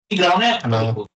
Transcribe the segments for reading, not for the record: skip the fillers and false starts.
Halo,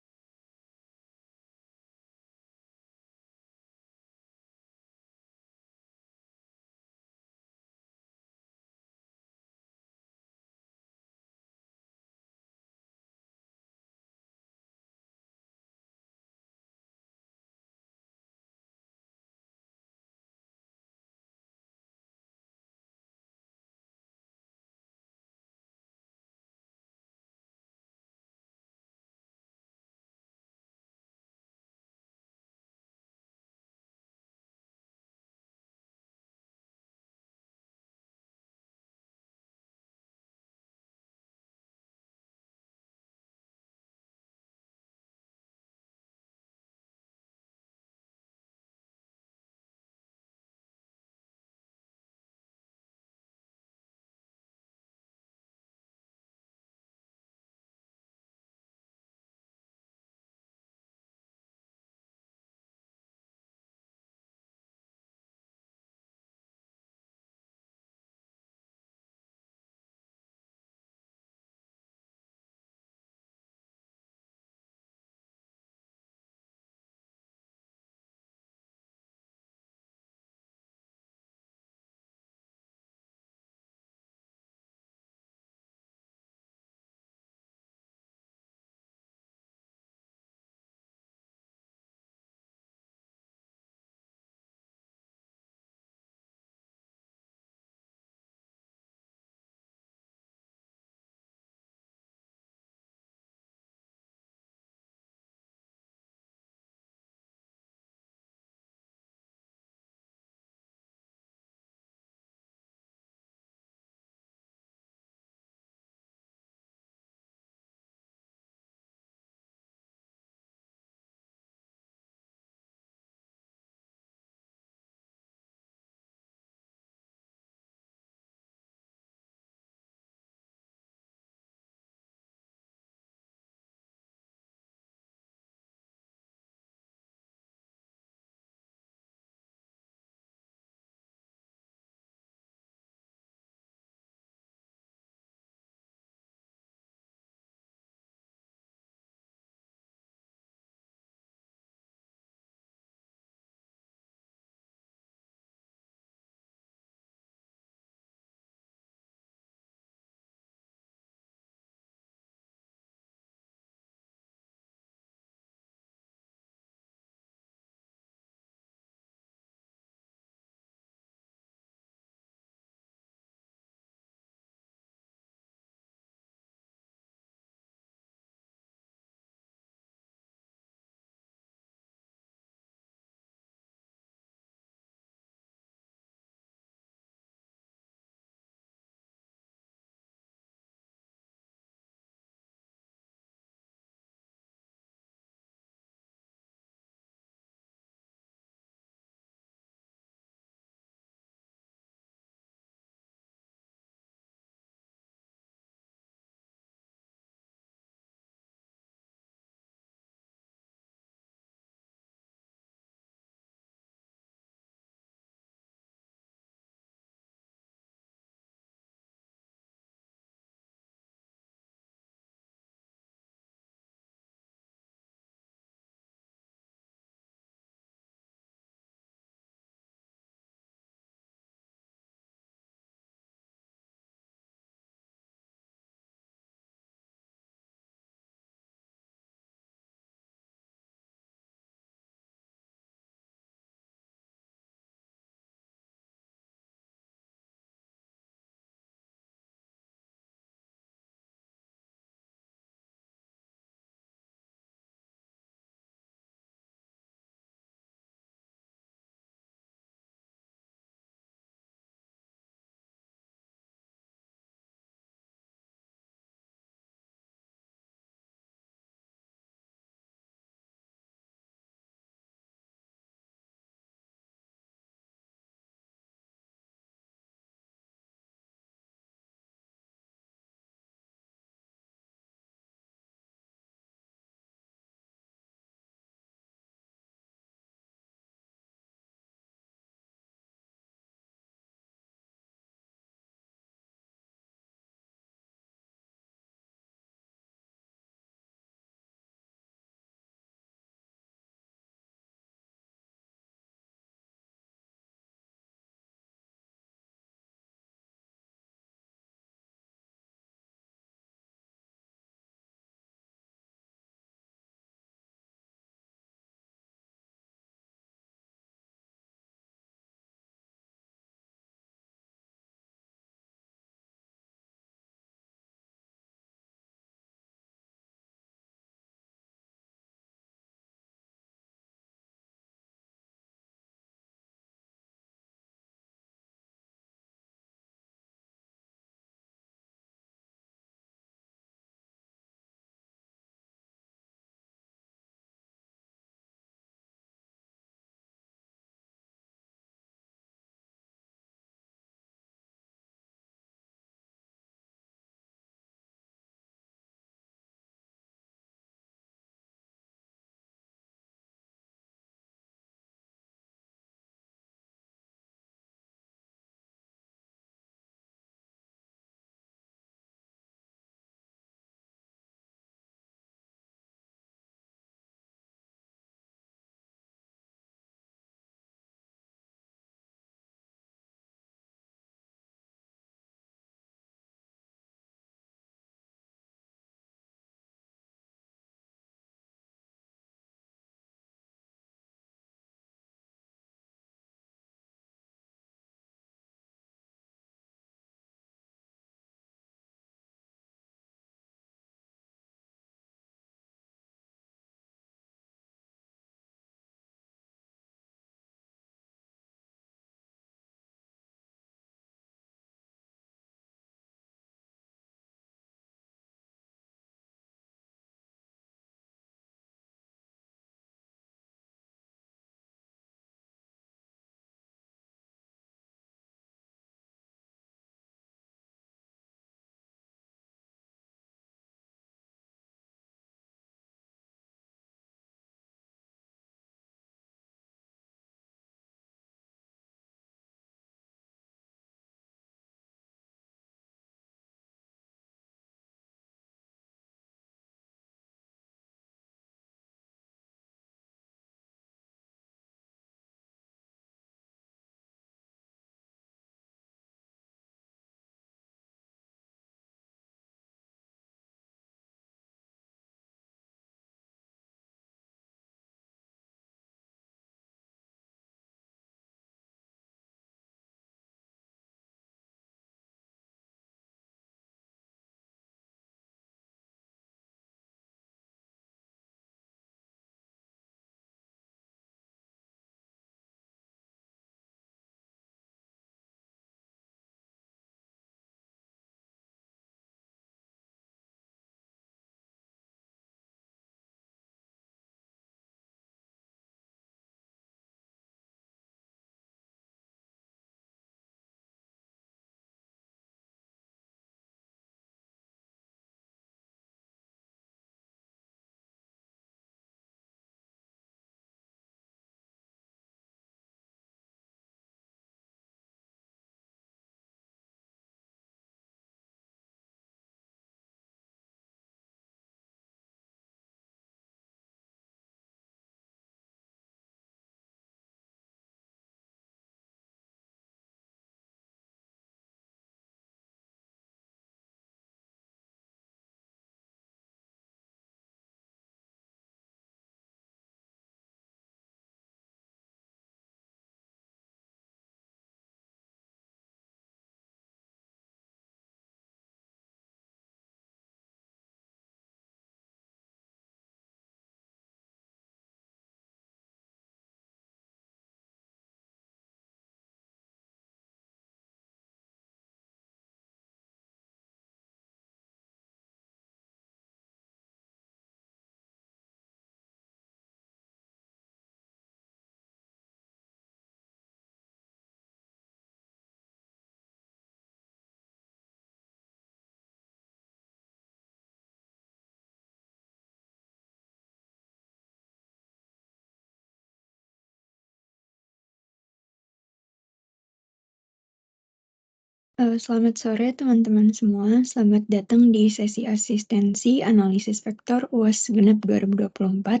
Selamat sore teman-teman semua, selamat datang di sesi asistensi analisis vektor UAS Genap 2024.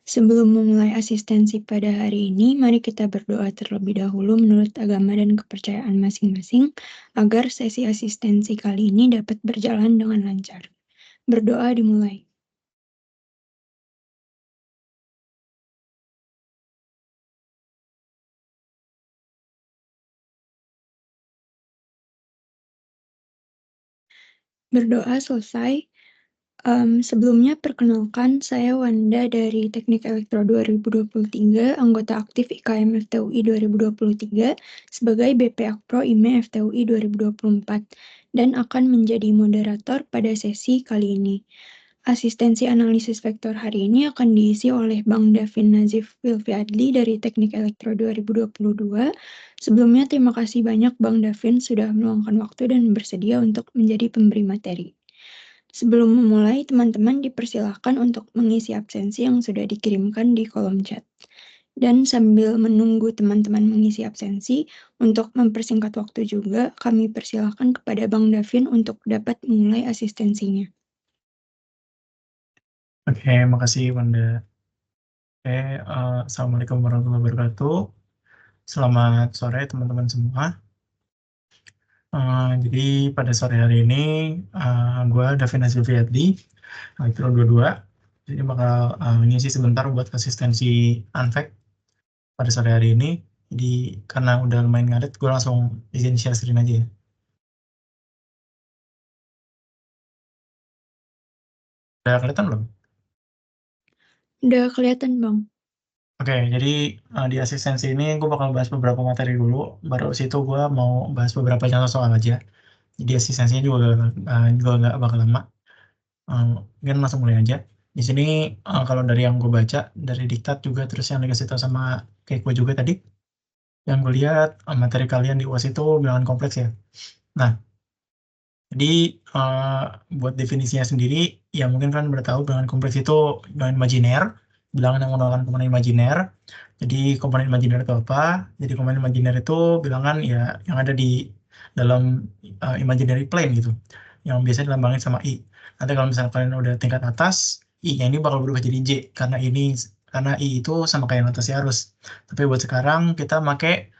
Sebelum memulai asistensi pada hari ini, mari kita berdoa terlebih dahulu menurut agama dan kepercayaan masing-masing, agar sesi asistensi kali ini dapat berjalan dengan lancar. Berdoa dimulai. Berdoa selesai. Sebelumnya perkenalkan, saya Wanda dari Teknik Elektro 2023, anggota aktif IKM FTUI 2023 sebagai BP Akpro IME FTUI 2024 dan akan menjadi moderator pada sesi kali ini. Asistensi analisis vektor hari ini akan diisi oleh Bang Davin Nazif Wilfiadli dari Teknik Elektro 2022. Sebelumnya terima kasih banyak Bang Davin sudah meluangkan waktu dan bersedia untuk menjadi pemberi materi. Sebelum memulai, teman-teman dipersilahkan untuk mengisi absensi yang sudah dikirimkan di kolom chat. Dan sambil menunggu teman-teman mengisi absensi, untuk mempersingkat waktu juga, kami persilahkan kepada Bang Davin untuk dapat memulai asistensinya. Oke, makasih Wanda. Assalamualaikum warahmatullahi wabarakatuh. Selamat sore teman-teman semua. Jadi pada sore hari ini, gue Davin Azilviadli, Elektro 22. Jadi bakal ngisi sebentar buat asistensi Unfact pada sore hari ini. Jadi karena udah lumayan ngadet, gue langsung izin share screen aja ya. Udah kelihatan belum? Udah kelihatan, Bang? Oke, jadi di asistensi ini gue bakal bahas beberapa materi dulu, baru situ gue mau bahas beberapa contoh soal aja. Jadi asistensinya juga nggak bakal lama. Mungkin langsung mulai aja. Di sini kalau dari yang gue baca, dari diktat juga, terus yang dikasih tahu sama kayak gue juga tadi, yang gue lihat materi kalian di UAS itu bilangan kompleks ya. Nah, jadi buat definisinya sendiri, ya mungkin kan udah tahu bilangan kompleks itu bilangan imajiner, bilangan yang menggunakan komponen imajiner. Jadi komponen imajiner itu apa? Jadi komponen imajiner itu bilangan ya yang ada di dalam imaginary plane gitu, yang biasanya dilambangin sama I. Nanti kalau misalnya kalian udah tingkat atas, I-nya ini bakal berubah jadi J, karena I itu sama kayak notasi arus. Tapi buat sekarang kita pakai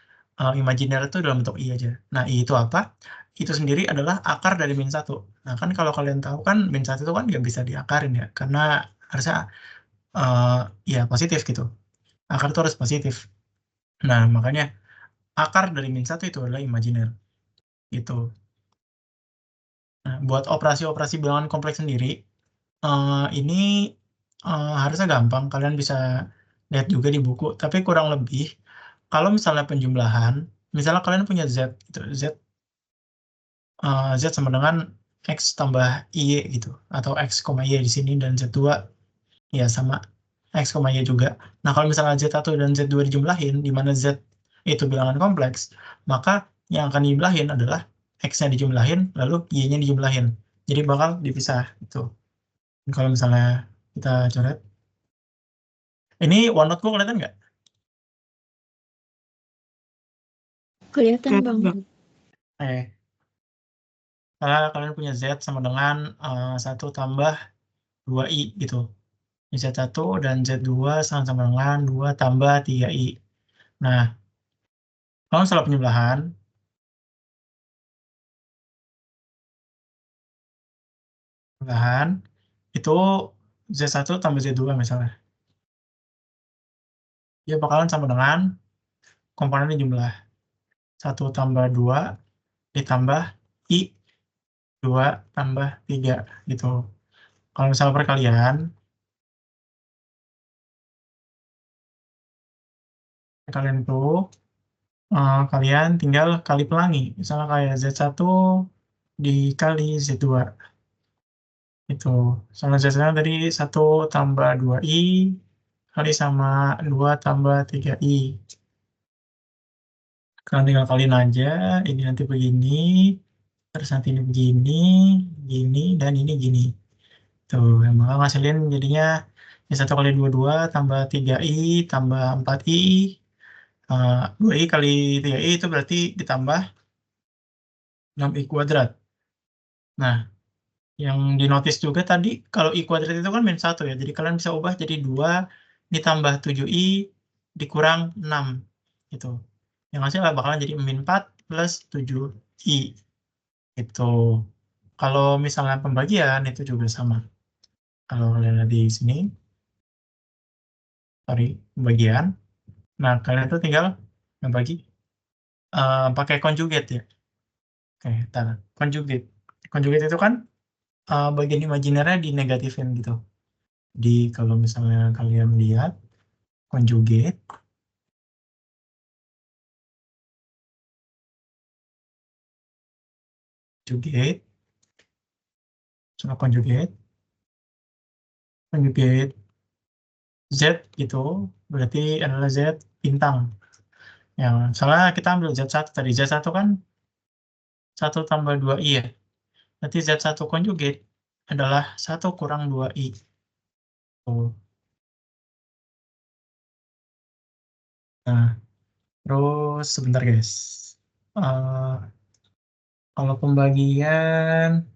imajiner itu dalam bentuk I aja. Nah, I itu apa? Itu sendiri adalah akar dari min 1. Nah, kan kalau kalian tahu kan min 1 itu kan nggak bisa diakarin ya, karena harusnya eh, ya positif gitu. Akar itu harus positif. Nah, makanya akar dari min 1 itu adalah imajiner. Gitu. Nah, buat operasi-operasi bilangan kompleks sendiri, ini harusnya gampang. Kalian bisa lihat juga di buku. Tapi kurang lebih, kalau misalnya penjumlahan, misalnya kalian punya Z, gitu, Z sama dengan X tambah Y gitu. Atau X, Y di sini dan Z2 ya sama X, Y juga. Nah, kalau misalnya Z1 dan Z2 dijumlahin, di mana Z itu bilangan kompleks, maka yang akan dijumlahin adalah X-nya dijumlahin, lalu Y-nya dijumlahin. Jadi bakal dipisah. Gitu. Kalau misalnya kita coret. Ini OneNote-ku kelihatan nggak? Kelihatan, Bang. Eh, Karena kalian punya Z sama dengan 1 tambah 2I gitu. Z1 dan Z2 sama dengan 2 tambah 3I. Nah, kalau misalnya penjumlahan, itu Z1 tambah Z2 misalnya. Dia bakalan sama dengan komponennya jumlah 1 tambah 2 ditambah I 2 tambah 3 gitu. Kalau misalnya perkalian, itu kalian tinggal kali pelangi. Misalnya kayak Z1 dikali Z2. Itu. Soalnya Z1 tadi 1 tambah 2I kali sama 2 tambah 3I. Kalian tinggal kaliin aja, ini nanti begini, terus nanti ini begini, gini, dan ini gini. Tuh, yang bakal ngasilin jadinya ya 1 kali 2 tambah 3I tambah 4I, 2I kali 3I itu berarti ditambah 6i². Nah, yang di notice juga tadi, kalau i² itu kan min 1 ya, jadi kalian bisa ubah jadi 2 ditambah 7i dikurang 6, gitu. Yang hasilnya bakalan jadi min 4 plus 7i, gitu. Kalau misalnya pembagian, itu juga sama. Kalau kalian lihat di sini, sorry, pembagian. Nah, kalian tuh tinggal membagi pakai conjugate ya. Oke, ntar. Conjugate. Conjugate itu kan bagian imajinernya dinegatifin gitu. Jadi kalau misalnya kalian lihat conjugate, sama conjugate Z gitu, berarti adalah Z bintang. Yang salah kita ambil Z1 tadi. Z1 kan 1 tambah 2i ya. Berarti Z1 conjugate adalah 1 kurang 2i. Tuh. Nah, terus sebentar guys. Eh, kalau pembagian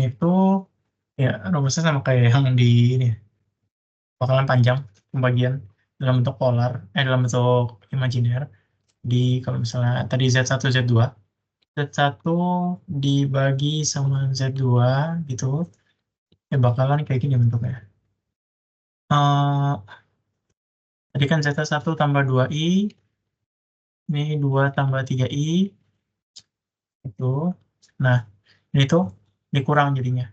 itu ya rumusnya sama kayak yang di ini, bakalan panjang pembagian dalam bentuk polar, dalam bentuk imajiner. Di kalau misalnya tadi Z1 Z2, Z1 dibagi sama Z2 gitu, ya bakalan kayak gini bentuknya. Tadi kan Z1 tambah 2i, ini 2 tambah 3i, itu. Nah, ini tuh dikurang jadinya.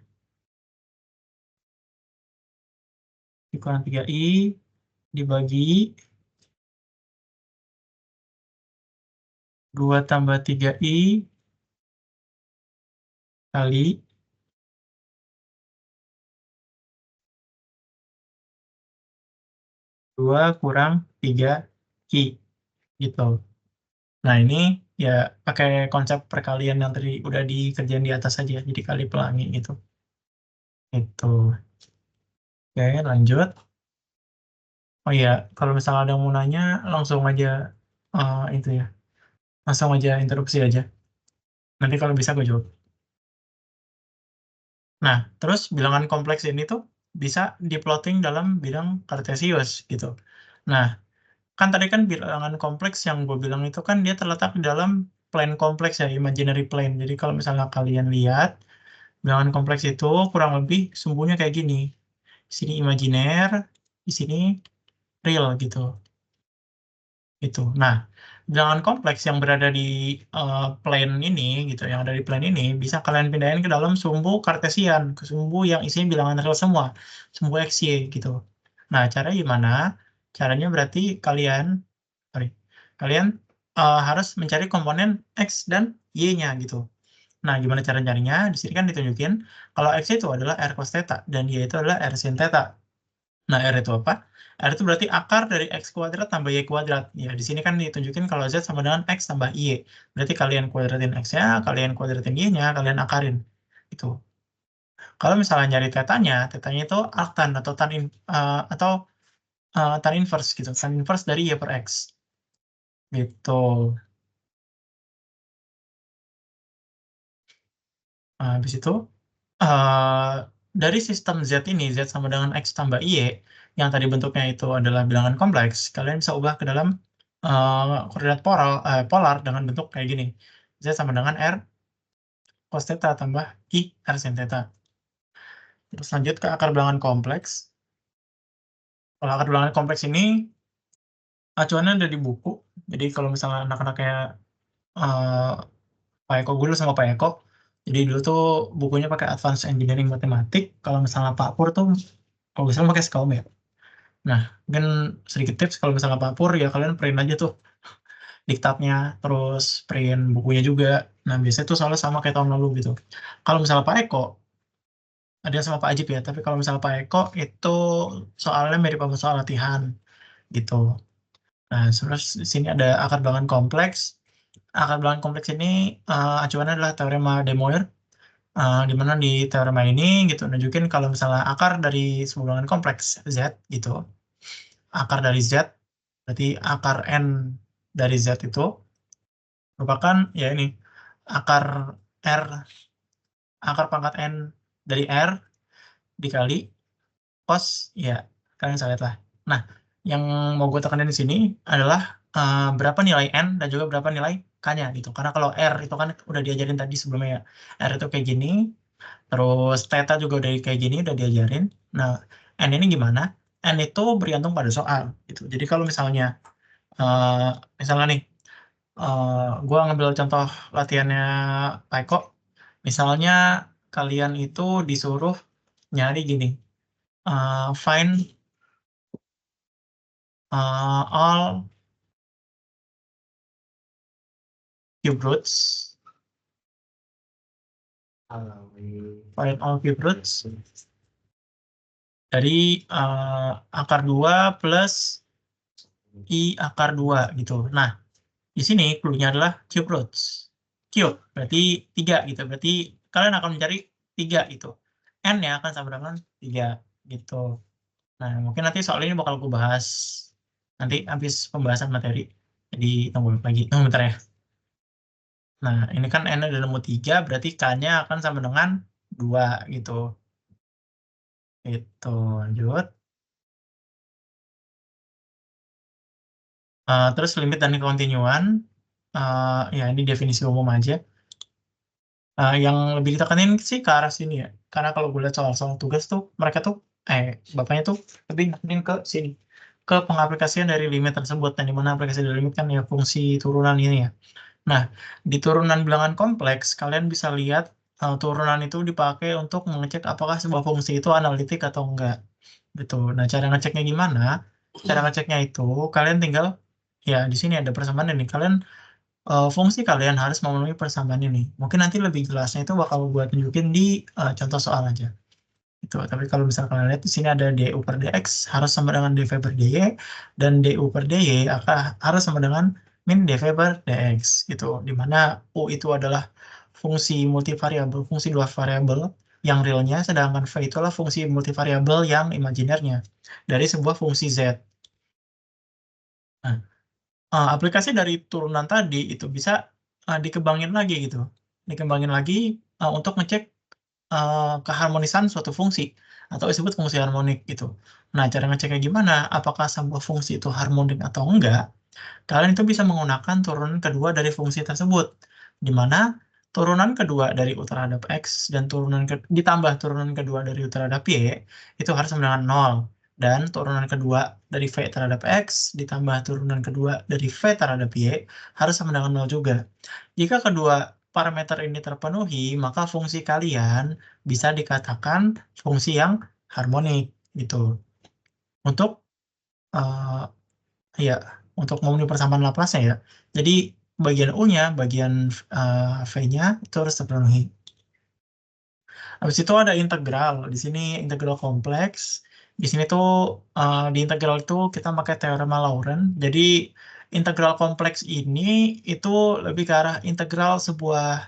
Dikurang 3i, dibagi 2 tambah 3i, kali 2 kurang 3i, gitu. Nah, ini ya pakai konsep perkalian yang tadi udah dikerjain di atas aja, jadi kali pelangi gitu. Itu. Oke, lanjut. Oh iya, kalau misalnya ada yang mau nanya, langsung aja itu ya. Langsung aja interupsi aja. Nanti kalau bisa gue jawab. Nah, terus bilangan kompleks ini tuh bisa diplotting dalam bidang kartesius gitu. Nah, kan tadi kan bilangan kompleks yang gue bilang itu kan dia terletak di dalam plane kompleks ya, imaginary plane. Jadi kalau misalnya kalian lihat, bilangan kompleks itu kurang lebih sumbunya kayak gini. Di sini imajiner, di sini real gitu. Itu. Nah, bilangan kompleks yang berada di plane ini gitu, yang ada di plane ini bisa kalian pindahin ke dalam sumbu kartesian, ke sumbu yang isinya bilangan real semua, sumbu XY gitu. Nah, cara gimana? Caranya berarti kalian, sorry, kalian harus mencari komponen X dan Y-nya gitu. Nah, gimana cara nyarinya? Di sini kan ditunjukin kalau X itu adalah R cos theta dan Y itu adalah R sin theta. Nah, R itu apa? R itu berarti akar dari X² tambah Y². Ya, di sini kan ditunjukin kalau Z sama dengan X tambah Y. Berarti kalian kuadratin X-nya, kalian kuadratin Y-nya, kalian akarin. Itu. Kalau misalnya nyari tetanya, tetanya itu arctan atau atau tan inverse gitu. Tan inverse dari Y per X. Gitu. Nah, habis itu, eh, dari sistem Z ini, Z sama dengan X tambah Y, yang tadi bentuknya itu adalah bilangan kompleks, kalian bisa ubah ke dalam koordinat polar dengan bentuk kayak gini. Z sama dengan R cos theta tambah I R sin theta. Terus lanjut ke akar bilangan kompleks. Kalau akar bilangan kompleks ini, acuannya ada di buku. Jadi kalau misalnya anak-anak kayak eh, Pak Eko, gue dulu sama Pak Eko, jadi dulu tuh bukunya pakai Advanced Engineering Matematik. Kalau misalnya Pak Pur tuh, kalau misalnya pakai Scholem ya. Nah, mungkin sedikit tips kalau misalnya Pak Pur, ya kalian print aja tuh diktatnya, terus print bukunya juga. Nah, biasanya tuh soalnya sama kayak tahun lalu gitu. Kalau misalnya Pak Eko, ada yang sama Pak Ajib ya, tapi kalau misalnya Pak Eko, itu soalnya mirip sama soal latihan gitu. Nah, terus di sini ada akar bilangan kompleks. Akar bilangan kompleks ini acuannya adalah teorema de Moivre, di mana di teorema ini gitu nunjukin kalau misalnya akar dari sebuah bilangan kompleks Z gitu, akar dari Z Berarti akar N dari Z itu merupakan ya ini akar R, akar pangkat N dari R dikali cos, ya kalian bisa lihat lah. Nah, yang mau gue tekanin di sini adalah berapa nilai N dan juga berapa nilai K-nya gitu. Karena kalau R itu kan udah diajarin tadi sebelumnya ya. R itu kayak gini, terus theta juga udah kayak gini, udah diajarin. Nah, N ini gimana? N itu bergantung pada soal gitu. Jadi kalau misalnya misalnya nih, gue ngambil contoh latihannya Taiko. Misalnya kalian itu disuruh nyari gini, find all cube roots, find all cube roots dari akar 2 plus I akar 2 gitu. Nah, di sini clue-nya adalah cube roots. Cube berarti 3 gitu. Berarti kalian akan mencari 3 gitu. N-nya akan sama dengan 3 gitu. Nah, mungkin nanti soal ini bakal gue bahas nanti habis pembahasan materi. Jadi tunggu lagi. Bentar ya. Nah, ini kan N ada nemu 3, berarti K-nya akan sama dengan 2 gitu. Itu lanjut. Terus limit dan kontinuan. Ya, ini definisi umum aja. Yang lebih ditekanin sih ke arah sini ya. Karena kalau gue lihat soal-soal tugas tuh, mereka tuh, bapaknya tuh lebih nekanin ke sini. Ke pengaplikasian dari limit tersebut. Dan di mana aplikasi dari limit kan ya fungsi turunan ini ya. Nah, di turunan bilangan kompleks, kalian bisa lihat turunan itu dipakai untuk mengecek apakah sebuah fungsi itu analitik atau enggak. Gitu. Nah, cara ngeceknya gimana? Cara ngeceknya itu, kalian tinggal, ya di sini ada persamaan ini. Kalian, fungsi kalian harus memenuhi persamaan ini. Mungkin nanti lebih jelasnya itu bakal buat tunjukin di contoh soal aja. Gitu. Tapi kalau misalkan kalian lihat di sini ada du per dx harus sama dengan dv per dy, dan du per dy harus sama dengan min dv per dx gitu. Dimana u itu adalah fungsi multivariabel, fungsi dua variabel yang realnya, sedangkan v itu adalah fungsi multivariabel yang imajinernya dari sebuah fungsi z. Nah, aplikasi dari turunan tadi itu bisa dikembangin lagi gitu, dikembangin lagi untuk ngecek keharmonisan suatu fungsi atau disebut fungsi harmonik gitu. Nah, cara ngeceknya gimana? Apakah sebuah fungsi itu harmonik atau enggak? Kalian itu bisa menggunakan turunan kedua dari fungsi tersebut, di mana turunan kedua dari u terhadap x dan ditambah turunan kedua dari u terhadap y itu harus sama dengan 0. Dan turunan kedua dari v terhadap x ditambah turunan kedua dari v terhadap y harus sama dengan 0 juga. Jika kedua parameter ini terpenuhi, maka fungsi kalian bisa dikatakan fungsi yang harmonik gitu. Untuk ya, untuk memenuhi persamaan Laplace ya. Jadi bagian U-nya, bagian V-nya itu harus terpenuhi. Habis itu ada integral. Di sini integral kompleks. Di sini tuh di integral itu kita pakai teorema Laurent. Jadi integral kompleks ini itu lebih ke arah integral sebuah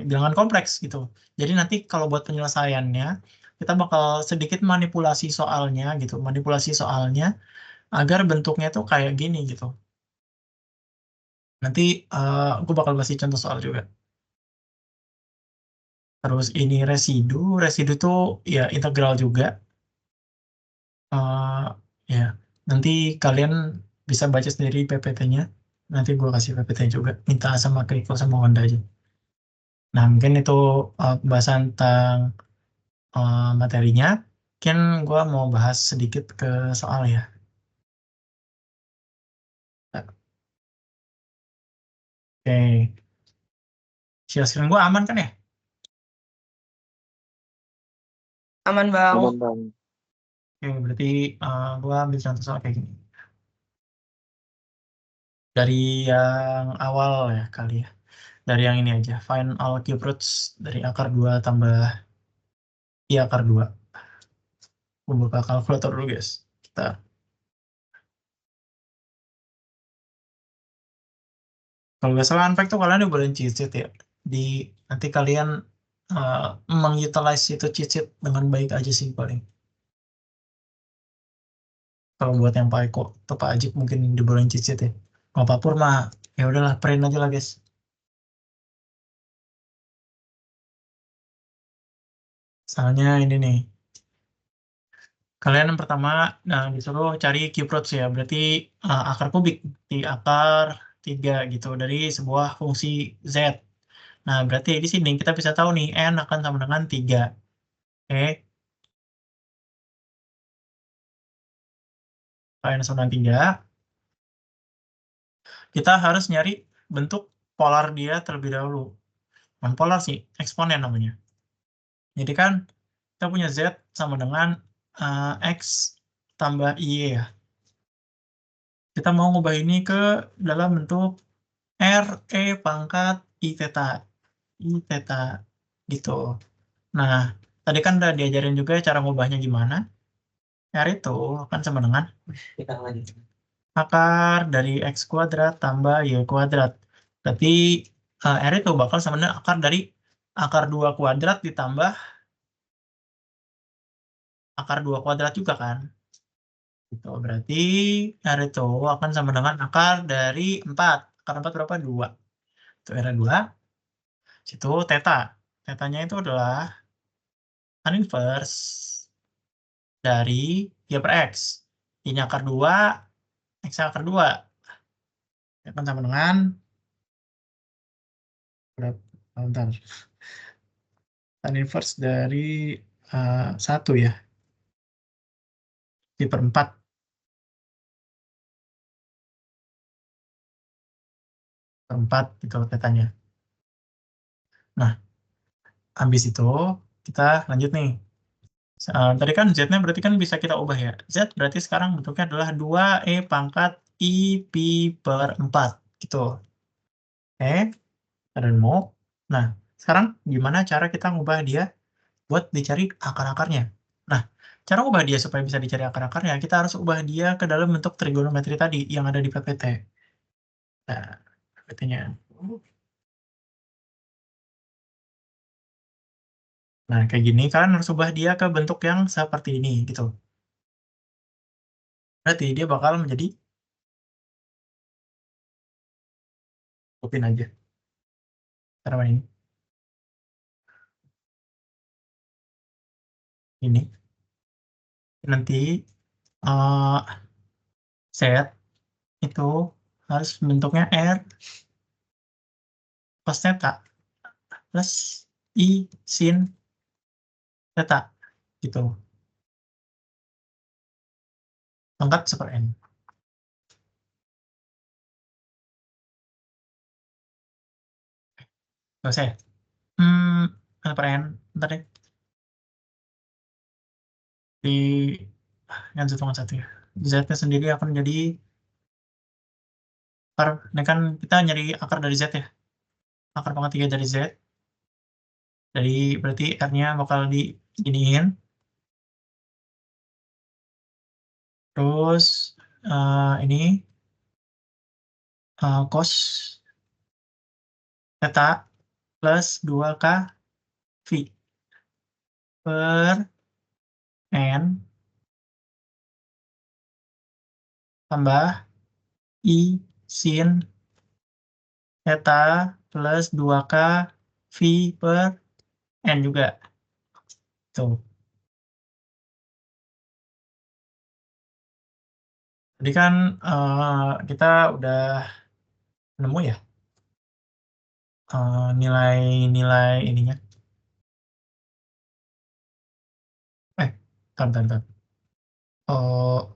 bilangan kompleks gitu. Jadi nanti kalau buat penyelesaiannya kita bakal sedikit manipulasi soalnya gitu, manipulasi soalnya agar bentuknya tuh kayak gini gitu. Nanti aku bakal kasih contoh soal juga. Terus ini residu, residu tuh ya integral juga. Eh, ya, nanti kalian bisa baca sendiri PPT-nya. Nanti gue kasih PPT juga. Minta sama Keiko sama Wanda aja. Nah, mungkin itu pembahasan tentang materinya. Mungkin gue mau bahas sedikit ke soal ya. Oke, share screen gue aman kan ya? Aman, Bang. Aman, Bang. Oke, berarti gue ambil contoh soal kayak gini. Dari yang awal ya kali ya. Dari yang ini aja. Find all cube roots dari akar 2 tambah I akar 2. Gue buka kalkulator dulu guys. Kita. Kalau nggak salah unpack tuh kalian udah boleh cheat sheet ya. Di nanti kalian mengutilize itu cheat sheet dengan baik aja sih paling. Kalau buat yang Pak Eko atau Pak Ajib mungkin dibolehin cheat sheet ya. Kalau Pak Pur mah ya udahlah print aja lah guys. Soalnya ini nih. Kalian yang pertama disuruh cari Q-props ya. Berarti akar kubik di akar 3 gitu dari sebuah fungsi Z. Nah, berarti di sini kita bisa tahu nih N akan sama dengan 3. Oke. Kalau N sama dengan 3, kita harus nyari bentuk polar dia terlebih dahulu. Non polar sih, eksponen namanya. Jadi kan kita punya Z sama dengan X tambah Y ya. Kita mau ngubah ini ke dalam bentuk R, E pangkat I theta. I theta gitu. Nah, tadi kan udah diajarin juga cara ngubahnya gimana. R itu akan sama dengan akar dari X kuadrat tambah Y kuadrat. Berarti R itu bakal sama dengan akar dari akar 2 kuadrat ditambah akar 2 kuadrat juga kan. Gitu. Berarti R itu akan sama dengan akar dari 4. Akar 4 berapa? 2. Itu R2. Situ theta. Tetanya itu adalah tan inverse dari Y per X. Ini akar 2, X akar 2. Akan sama dengan berapa? Bentar. Tan inverse dari 1 ya. Y per 4. Per 4 itu tetanya. Nah, habis itu kita lanjut nih. Tadi kan Z-nya berarti kan bisa kita ubah ya. Z berarti sekarang bentuknya adalah 2E pangkat I pi per 4. Gitu. Oke, dan mau. Nah, sekarang gimana cara kita ngubah dia buat dicari akar-akarnya? Nah, cara ubah dia supaya bisa dicari akar-akarnya, kita harus ubah dia ke dalam bentuk trigonometri tadi yang ada di PPT. Nah, PPT-nya. Nah, kayak gini kalian harus ubah dia ke bentuk yang seperti ini gitu. Berarti dia bakal menjadi kopin aja. Cara main ini. Nanti uh, Z itu harus bentuknya R cos theta plus I sin theta gitu. Pangkat super N. Gak usah ya? Super N. Bentar deh. Di yang satu ya. Z-nya sendiri akan menjadi akar. Ini kan kita nyari akar dari Z ya. Akar pangkat 3 dari Z. Dari berarti R-nya bakal diginiin. Terus ini cos theta plus 2K V per N tambah I sin theta plus 2K V per N juga. Tuh. Jadi kan kita udah nemu ya nilai-nilai ininya. Bentar. Oh,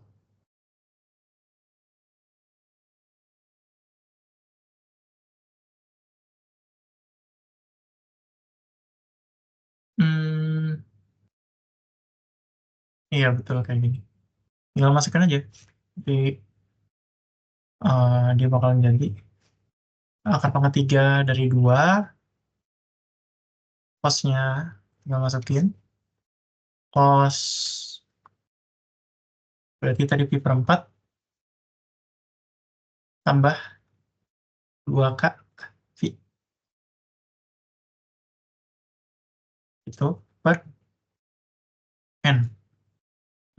iya betul kayak gini. Tinggal masukkan aja. Jadi dia bakalan jadi akar pangkat 3 dari 2. Cosnya tinggal masukin. Cos berarti tadi pi per 4 tambah 2K V itu per N.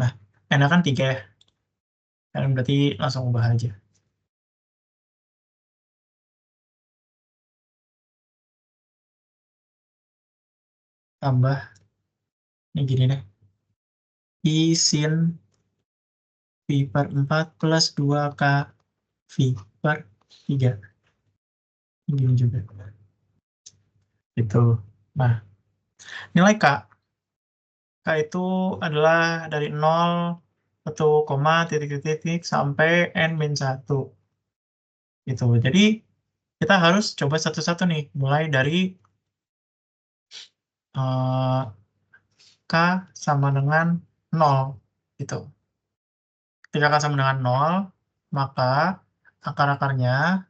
Nah, N akan 3 ya. Kalian berarti langsung ubah aja. Tambah, ini gini deh. I sin V per 4 plus 2K V per 3. Gini juga. Itu. Nah, nilai K. K itu adalah dari 0, 1, titik-titik sampai N-1. Gitu. Jadi, kita harus coba satu-satu nih. Mulai dari K sama dengan 0. Gitu. Ketika K sama dengan 0, maka akar-akarnya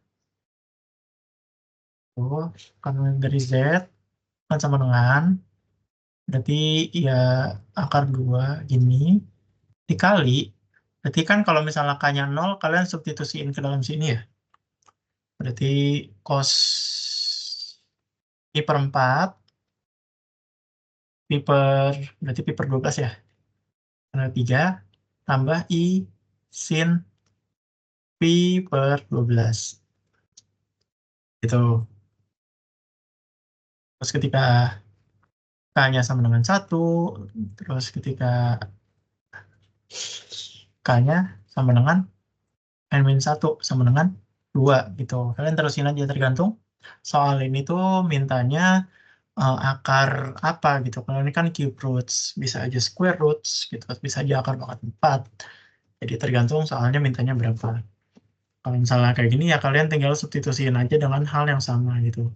karena dari Z kan sama dengan berarti ya akar 2 gini dikali, berarti kan kalau misalnya K-nya 0 kalian substitusiin ke dalam sini ya, berarti cos pi per 4 berarti pi per 12 ya, karena 3 tambah I sin pi per 12 gitu. Terus ketika K-nya sama dengan 1, terus ketika K-nya sama dengan N-1 sama dengan 2 gitu. Kalian terusin aja, tergantung soal ini tuh mintanya akar apa gitu. Kalau ini kan cube roots, bisa aja square roots gitu, bisa aja akar pangkat 4. Jadi tergantung soalnya mintanya berapa. Kalau misalnya kayak gini ya kalian tinggal substitusiin aja dengan hal yang sama gitu.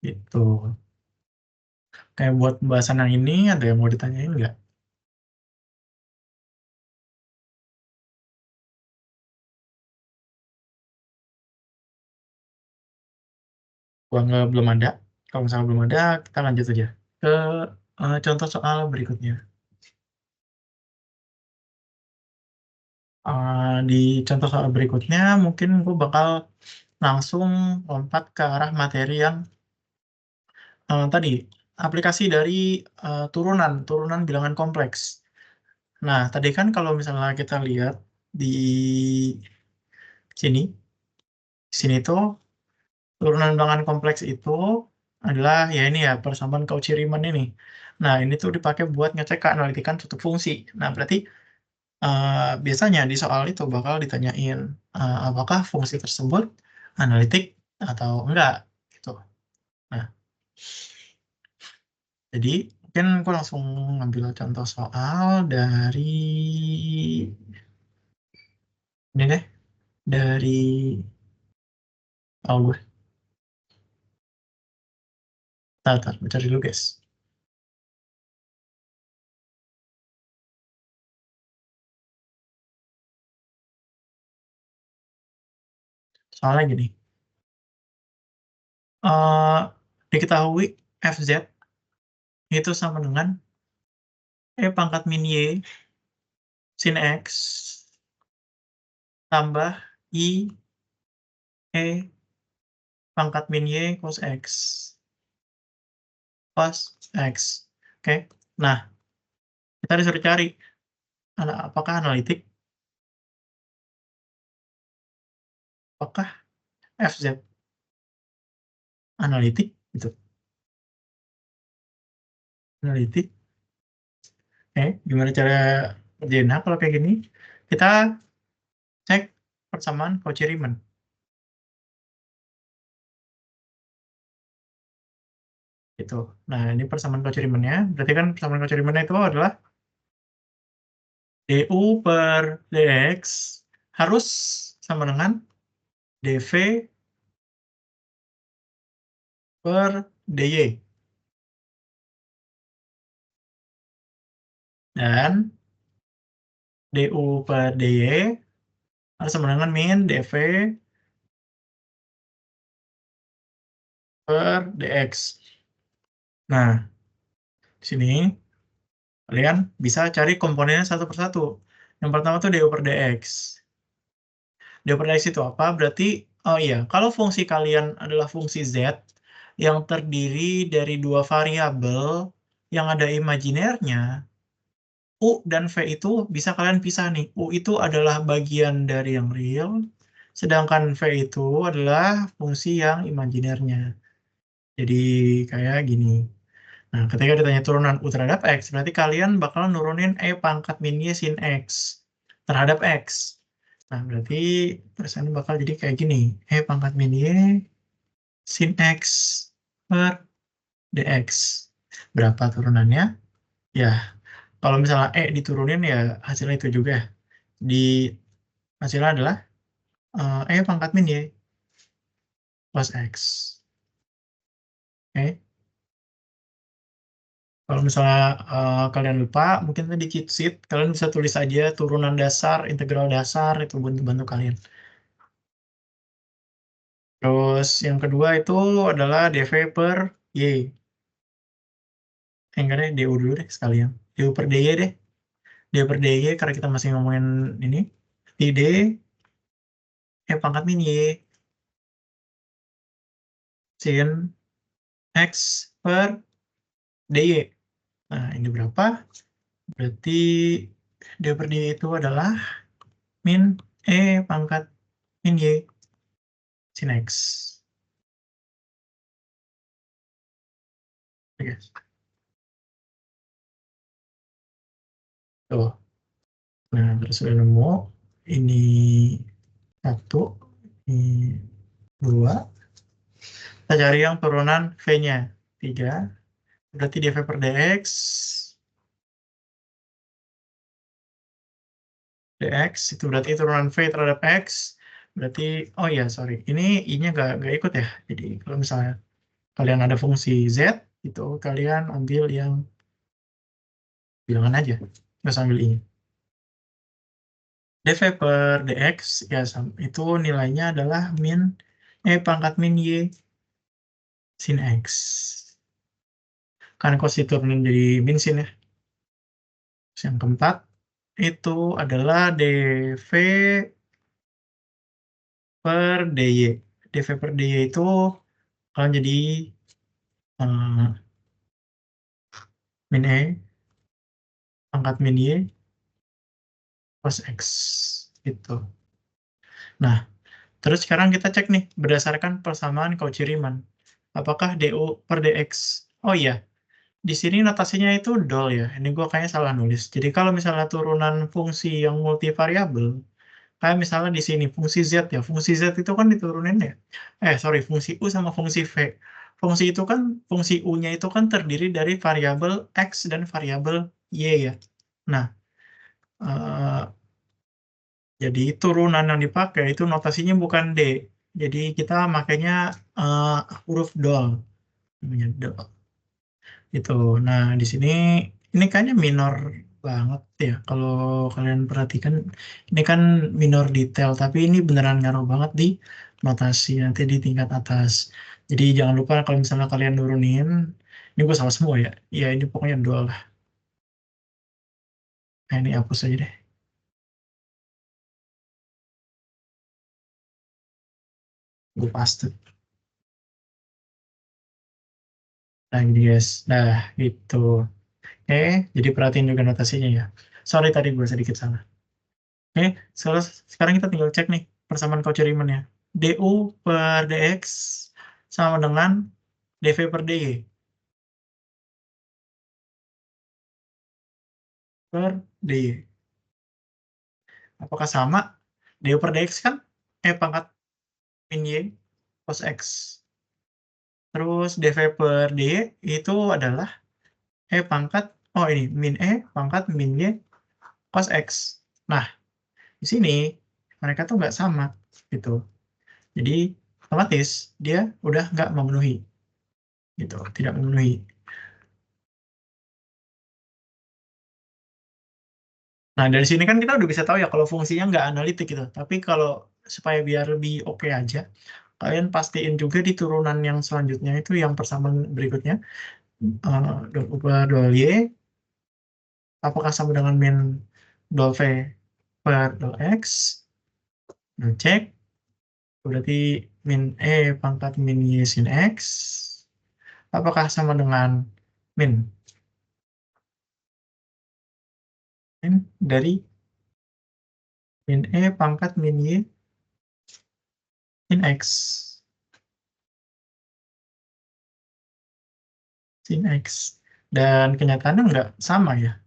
Gitu. Kayak buat pembahasan yang ini ada yang mau ditanyain nggak? Kalau nggak belum ada, kalau misalnya belum ada, kita lanjut aja ke contoh soal berikutnya. Di contoh soal berikutnya, mungkin gue bakal langsung lompat ke arah materi yang tadi, aplikasi dari turunan bilangan kompleks. Nah, tadi kan kalau misalnya kita lihat di sini tuh, turunan bilangan kompleks itu adalah ya ini ya persamaan Cauchy-Riemann ini. Nah, ini tuh dipakai buat ngecek keanalitikan suatu fungsi. Nah, berarti biasanya di soal itu bakal ditanyain apakah fungsi tersebut analitik atau enggak gitu. Nah, jadi mungkin aku langsung ngambil contoh soal dari ini deh, dari gue. Tar, baca dulu guys. Soalnya gini, diketahui Fz itu sama dengan E pangkat min Y sin X tambah I E pangkat min Y cos X. Cos X. Oke. Nah, kita disuruh cari apakah analitik, apakah Fz analitik gitu. Analitik. Gimana cara kerjain kalau kayak gini? Kita cek persamaan Cauchy-Riemann. Gitu. Nah, ini persamaan Cauchy-Riemann-nya. Berarti kan persamaan Cauchy-Riemann itu adalah du per dx harus sama dengan dv per dy. Dan du per dy harus sama dengan min dv per dx. Nah, di sini kalian bisa cari komponennya satu persatu. Yang pertama tuh du per dx. Du per dx itu apa? Berarti, oh iya, kalau fungsi kalian adalah fungsi z yang terdiri dari dua variabel yang ada imajinernya, U dan V itu bisa kalian pisah nih. U itu adalah bagian dari yang real, sedangkan V itu adalah fungsi yang imajinernya. Jadi kayak gini. Nah, ketika ditanya turunan U terhadap X, berarti kalian bakal nurunin E pangkat min Y sin X terhadap X. Nah, berarti tulisannya bakal jadi kayak gini. E pangkat min Y sin X per dx. Berapa turunannya? Ya, kalau misalnya E diturunin ya hasilnya itu juga. Di hasilnya adalah E pangkat min Y plus X. Oke. Kalau misalnya kalian lupa, mungkin tadi cheat sheet, kalian bisa tulis aja turunan dasar, integral dasar, itu bantu kalian. Terus yang kedua itu adalah dv per y. Enggak deh, du dulu deh sekalian. Du per dy deh. Du per dy, karena kita masih ngomongin ini. Di pangkat min y. Sin x per dy. Nah, ini berapa? Berarti du per dy itu adalah min e pangkat min y sin x. Oke. Tuh. Nah, terus udah nemu. Ini 1, ini 2. Kita cari yang turunan V-nya. 3. Berarti dv per dx. dx itu berarti turunan V terhadap X. Berarti, oh ya, sorry. Ini I-nya nggak ikut ya. Jadi kalau misalnya kalian ada fungsi Z, itu kalian ambil yang bilangan aja. Nggak usah ambil I-nya. dv per dx, ya itu nilainya adalah min E pangkat min Y sin X. Kan cos diturunin jadi min sin ya. Terus yang keempat, itu adalah dv per dy. dv per dy itu akan jadi min E pangkat min Y cos X. Gitu. Nah, terus sekarang kita cek nih, berdasarkan persamaan Cauchy-Riemann. Apakah du per dx? Oh iya, di sini notasinya itu dol ya. Ini gue kayaknya salah nulis. Jadi kalau misalnya turunan fungsi yang multivariabel, kayak misalnya di sini fungsi Z ya. Fungsi Z itu kan diturunin ya. Sorry, fungsi U sama fungsi V. Fungsi itu kan, fungsi U-nya itu kan terdiri dari variabel X dan variabel Y ya. Nah, jadi turunan yang dipakai itu notasinya bukan D. Jadi kita makanya huruf dol. Namanya dol. Itu. Nah, di sini ini kayaknya minor banget ya. Kalau kalian perhatikan, ini kan minor detail, tapi ini beneran ngaruh banget di notasi nanti di tingkat atas. Jadi jangan lupa kalau misalnya kalian nurunin, ini gue salah semua ya. Ya ini pokoknya dua lah. Nah, ini hapus aja deh. Gue paste. Nah, ini guys. Nah, gitu. Jadi perhatiin juga notasinya ya. Sorry tadi gue sedikit salah. Sekarang kita tinggal cek nih persamaan Cauchy-Riemann ya. du per dx sama dengan dv per dy per dy. Apakah sama? Du per dx kan pangkat min y cos x. Terus dv per dy itu adalah pangkat, oh ini, min pangkat min y cos x. Nah, di sini mereka tuh nggak sama gitu. Jadi otomatis dia udah nggak memenuhi, gitu, tidak memenuhi. Nah dari sini kan kita udah bisa tahu ya kalau fungsinya nggak analitik gitu. Tapi kalau supaya biar lebih oke aja, kalian pastiin juga di turunan yang selanjutnya itu yang persamaan berikutnya, dol U per dol Y, apakah sama dengan min dol V per dol X? Nah, cek. Berarti min E pangkat min Y sin X. Apakah sama dengan min dari min E pangkat min Y sin X. Sin X. Dan kenyataannya nggak sama ya.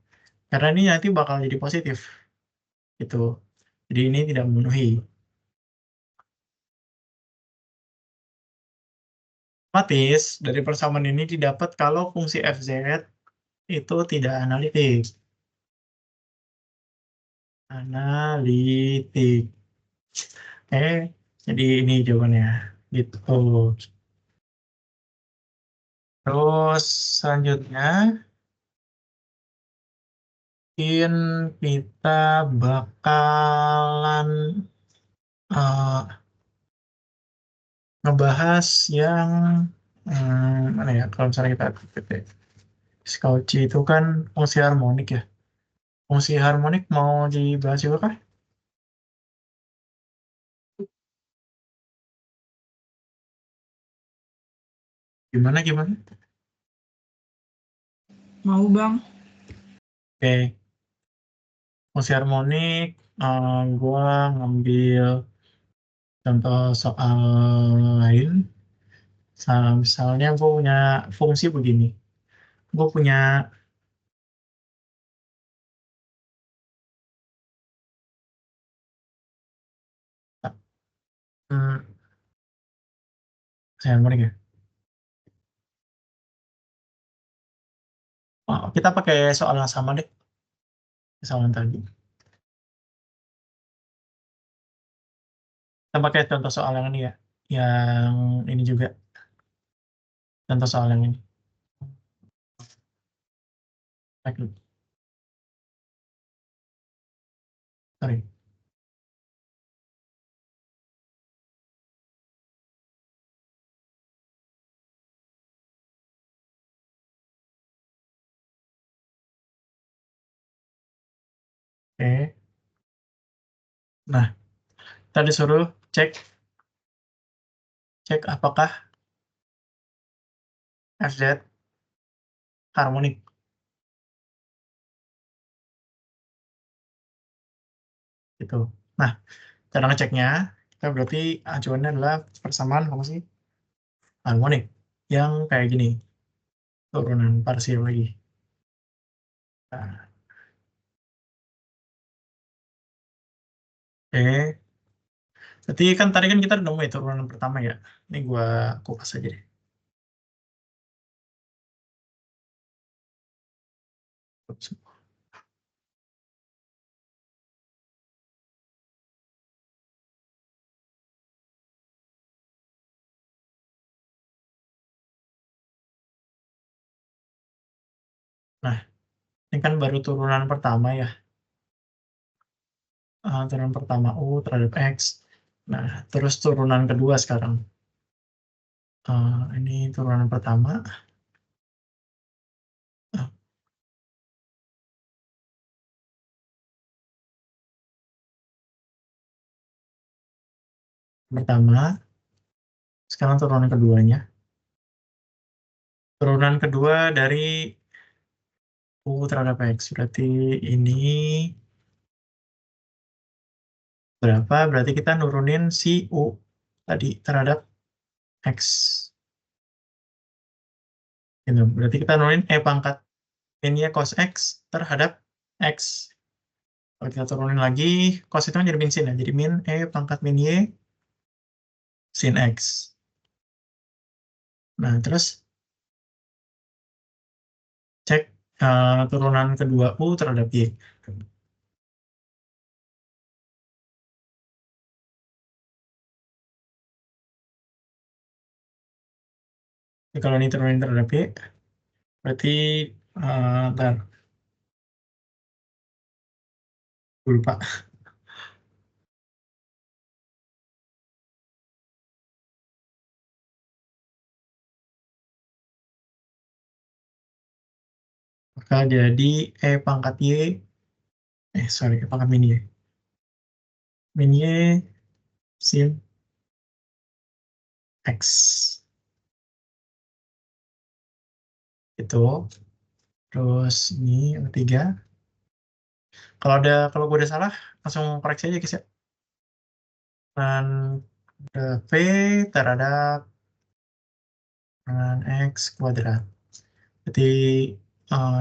Karena ini nanti bakal jadi positif. Gitu. Jadi ini tidak memenuhi. Otomatis dari persamaan ini didapat kalau fungsi fz itu tidak analitik. Analitik. Jadi ini jawabannya. Gitu. Terus selanjutnya mungkin kita bakalan ngebahas yang mana ya, kalau misalnya kita Cauchy itu kan fungsi harmonik ya. Fungsi harmonik mau dibahas juga kah? Gimana? Mau Bang. Oke. Fungsi harmonik, gua ngambil contoh soal lain. Misalnya gue punya fungsi begini. Gue punya fungsi harmonik ya. Kita pakai soal yang sama deh. Soal yang tadi. Kita pakai contoh soal yang ini ya. Yang ini juga. Contoh soal yang ini. Sorry. Oke. Nah, kita disuruh cek apakah FZ harmonik. Gitu. Nah, cara ngeceknya, kita berarti acuannya adalah persamaan fungsi harmonik. Yang kayak gini. Turunan parsial lagi. Nah, oke. Berarti kan tadi kan kita udah nemu ya turunan pertama ya. Ini gua kupas aja deh. Nah, ini kan baru turunan pertama ya. Turunan pertama U terhadap X. Nah, terus turunan kedua sekarang. Ini turunan pertama. Ah, pertama. Sekarang turunan keduanya. Turunan kedua dari U terhadap X. Berarti ini berapa? Berarti kita nurunin si U tadi terhadap X. Gitu. Berarti kita nurunin E pangkat min Y cos X terhadap X. Kalau kita turunin lagi, cos itu kan jadi min sin ya. Jadi min E pangkat min Y sin X. Nah, terus cek turunan kedua U terhadap Y. Jadi kalau ini turunin terhadap Y, berarti ntar, gue lupa. Maka jadi E pangkat Y, sorry, E pangkat min Y. Min Y sin X. Itu. Terus ini yang ketiga. Kalau gue udah salah, langsung koreksi aja guys ya. Dan V terhadap dengan X kuadrat. Jadi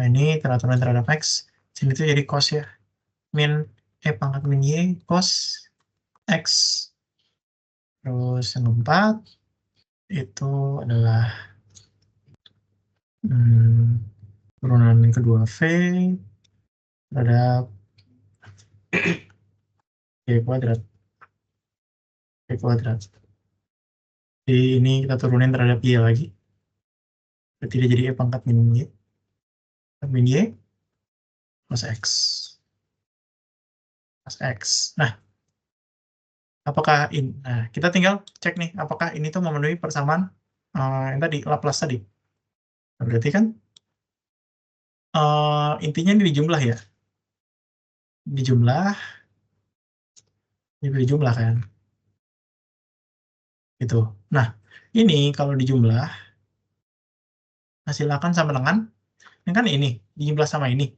ini terhadap X, sini tuh jadi cos ya. Min E pangkat min Y cos X. Terus yang keempat, itu adalah turunan kedua V terhadap Y kuadrat. Y kuadrat. Jadi ini kita turunin terhadap Y lagi. Berarti dia jadi E pangkat min Y. Min Y plus X. Plus X. Nah, apakah ini? Nah, kita tinggal cek nih, apakah ini tuh memenuhi persamaan yang tadi, Laplace tadi. Nah, berarti kan intinya ini dijumlah ya. Dijumlah. Ini dijumlah kan. Gitu. Nah, ini kalau dijumlah, hasilkan sama dengan, ini kan ini, dijumlah sama ini.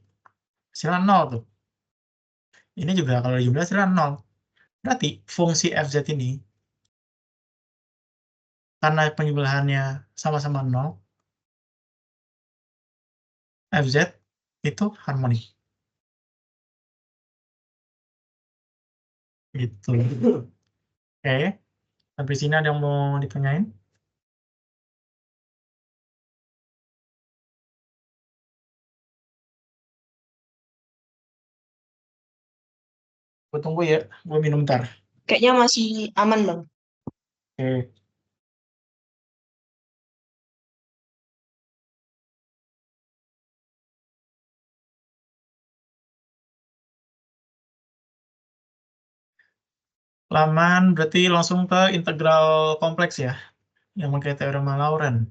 Hasilnya 0 tuh. Ini juga kalau dijumlah hasilnya 0. Berarti fungsi fz ini, karena penjumlahannya sama-sama 0, fz itu harmonik. Gitu. Oke. Sampai sini ada yang mau ditanyain? Gue tunggu ya, gue minum bentar. Kayaknya masih aman, Bang. Oke. Laman berarti langsung ke integral kompleks ya, yang pakai teorema Laurent.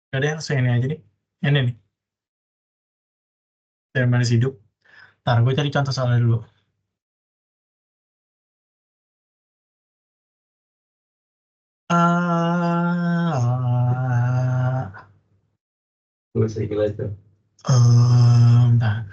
Gak ada yang langsung ini aja nih. Ini nih. Teorema hidup. Ntar gue cari contoh soalnya dulu. Bentar.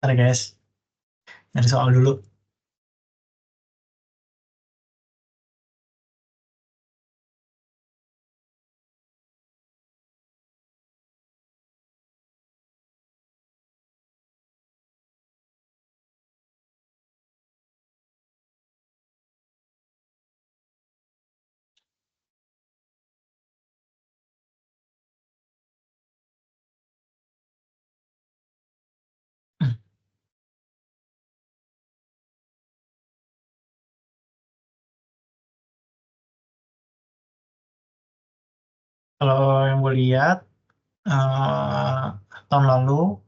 Ntar guys. Nyari soal dulu. Kalau yang gue lihat, tahun lalu,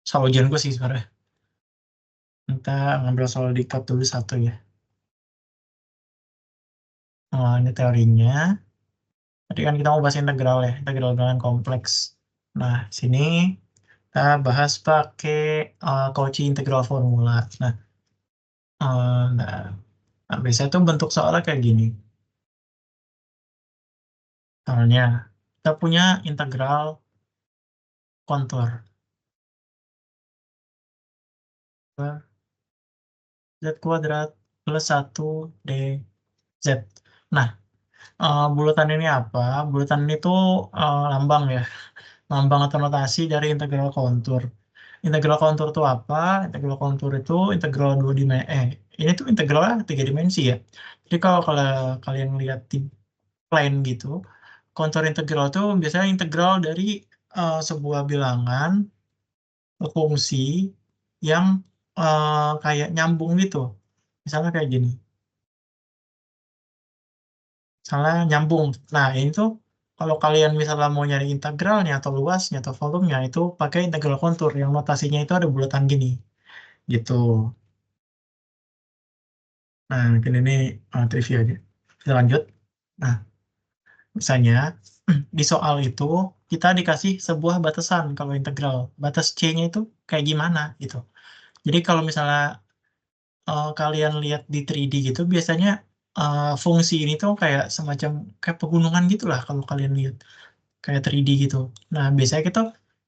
soal ujian gue sih sebenarnya. Kita ngambil soal dikat dulu satu ya. Ini teorinya. Tadi kan kita mau bahas integral ya, integral dengan kompleks. Nah, sini kita bahas pakai Cauchy integral formula. Nah, biasanya tuh bentuk soalnya kayak gini. Soalnya, kita punya integral kontur. Z kuadrat plus 1 dz. Nah, bulatan ini apa? Bulatan ini tuh lambang ya. Lambang atau notasi dari integral kontur. Integral kontur itu apa? Integral kontur itu integral 2 dimensi. Ini tuh integralnya 3 dimensi ya. Jadi kalau kalian lihat di plane gitu, kontur integral itu biasanya integral dari sebuah bilangan ke fungsi yang kayak nyambung gitu. Misalnya kayak gini. Misalnya nyambung. Nah, ini tuh kalau kalian misalnya mau nyari integralnya atau luasnya atau volumenya itu pakai integral kontur yang notasinya itu ada bulatan gini. Gitu. Nah, mungkin ini trivia aja. Kita lanjut. Nah, misalnya di soal itu kita dikasih sebuah batasan kalau integral. Batas C-nya itu kayak gimana gitu. Jadi kalau misalnya kalian lihat di 3D gitu, biasanya fungsi ini tuh kayak semacam kayak pegunungan gitulah kalau kalian lihat. Kayak 3D gitu. Nah, biasanya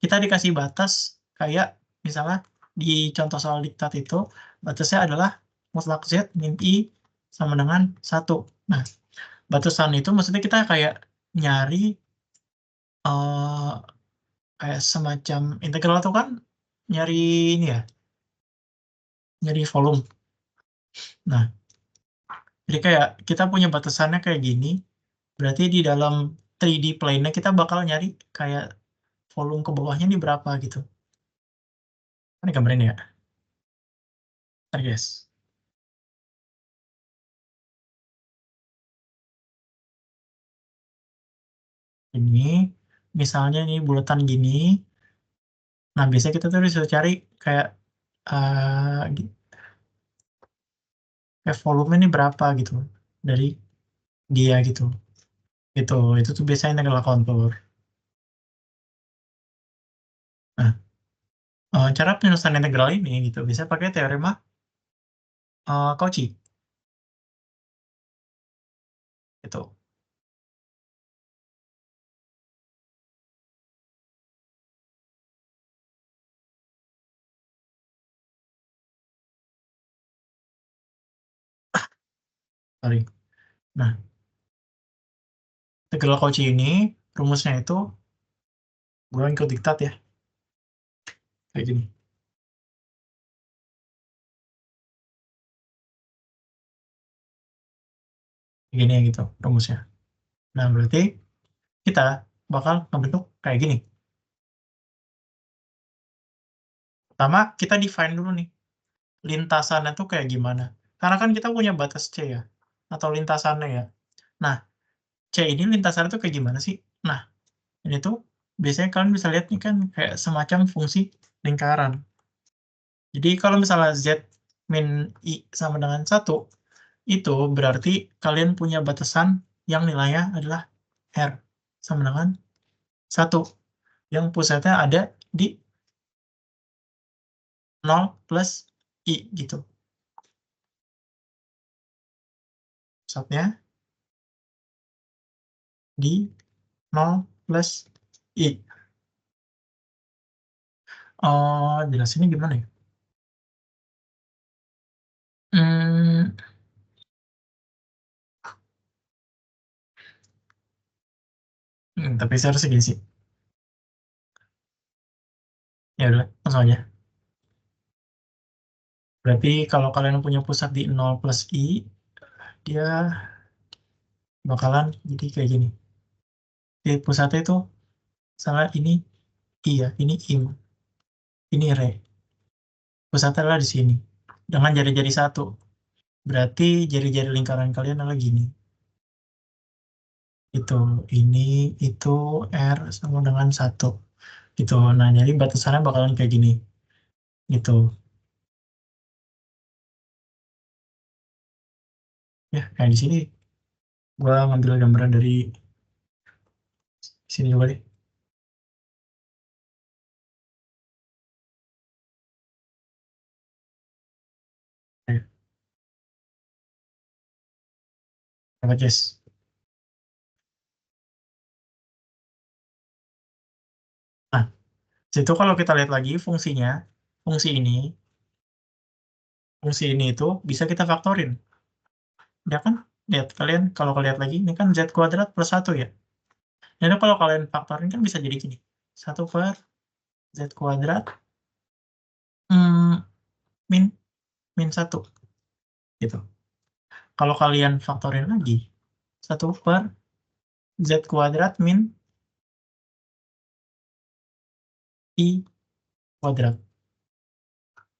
kita dikasih batas kayak misalnya di contoh soal diktat itu, batasnya adalah mutlak Z min I sama dengan 1. Nah, batasan itu maksudnya kita kayak nyari kayak semacam integral itu kan nyari ini ya, nyari volume. Nah, jadi kayak kita punya batasannya kayak gini, berarti di dalam 3D plane-nya kita bakal nyari kayak volume ke bawahnya ini berapa gitu. Ini gambarin ya. Ntar guys. Ini misalnya nih bulatan gini. Nah, biasanya kita tuh bisa cari kayak kayak volume ini berapa gitu dari dia gitu. Itu tuh biasanya integral kontur. Nah, cara penyelesaian integral ini gitu bisa pakai teorema Cauchy. Gitu. Sorry. Nah, integral Cauchy ini rumusnya itu gue ikut diktat ya. Kayak gini. Gini gitu rumusnya. Nah, berarti kita bakal membentuk kayak gini. Pertama, kita define dulu nih. Lintasannya tuh kayak gimana. Karena kan kita punya batas C ya. Atau lintasannya ya. Nah, C ini lintasannya tuh kayak gimana sih? Nah, ini tuh biasanya kalian bisa lihat nih kan kayak semacam fungsi lingkaran. Jadi kalau misalnya Z min I sama dengan 1, itu berarti kalian punya batasan yang nilainya adalah R sama dengan 1. Yang pusatnya ada di 0 plus I gitu. Pusatnya di 0 plus I. Jelasinnya gimana ya? Hmm, tapi saya harus segini sih. Ya udah, langsung aja. Berarti kalau kalian punya pusat di 0 plus I, dia bakalan jadi kayak gini. Di pusatnya itu, salah ini I ya, ini IM, ini RE. Pusatnya adalah di sini. Dengan jari-jari satu. Berarti jari-jari lingkaran kalian adalah gini. Itu, ini, itu, R sama dengan 1. Gitu. Nah, jadi batasannya bakalan kayak gini. Gitu. Ya, kayak di sini. Gua ngambil gambaran dari sini juga deh. Ayo, dapat Jess. Nah, situ kalau kita lihat lagi fungsinya, fungsi ini itu bisa kita faktorin. Ya kan? Lihat kalian, kalau kalian lihat lagi, ini kan Z kuadrat plus 1 ya. Jadi kalau kalian faktorin kan bisa jadi gini. 1 per Z kuadrat min 1. Gitu. Kalau kalian faktorin lagi, 1 per Z kuadrat min I kuadrat.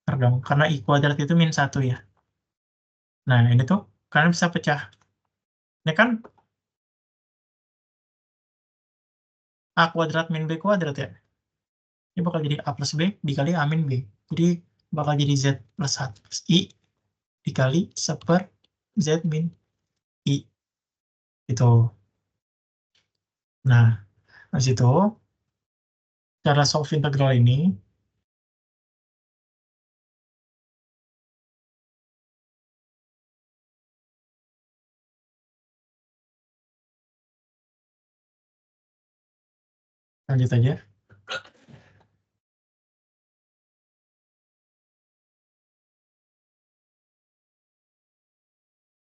Pardon, karena I kuadrat itu min 1 ya. Nah, ini tuh kalian bisa pecah. Ini kan A kuadrat min B kuadrat ya. Ini bakal jadi A plus B dikali A min B. Jadi bakal jadi Z plus 1 plus I dikali 1 per Z min I. Itu. Nah, dari situ, cara solve integral ini, lanjut aja.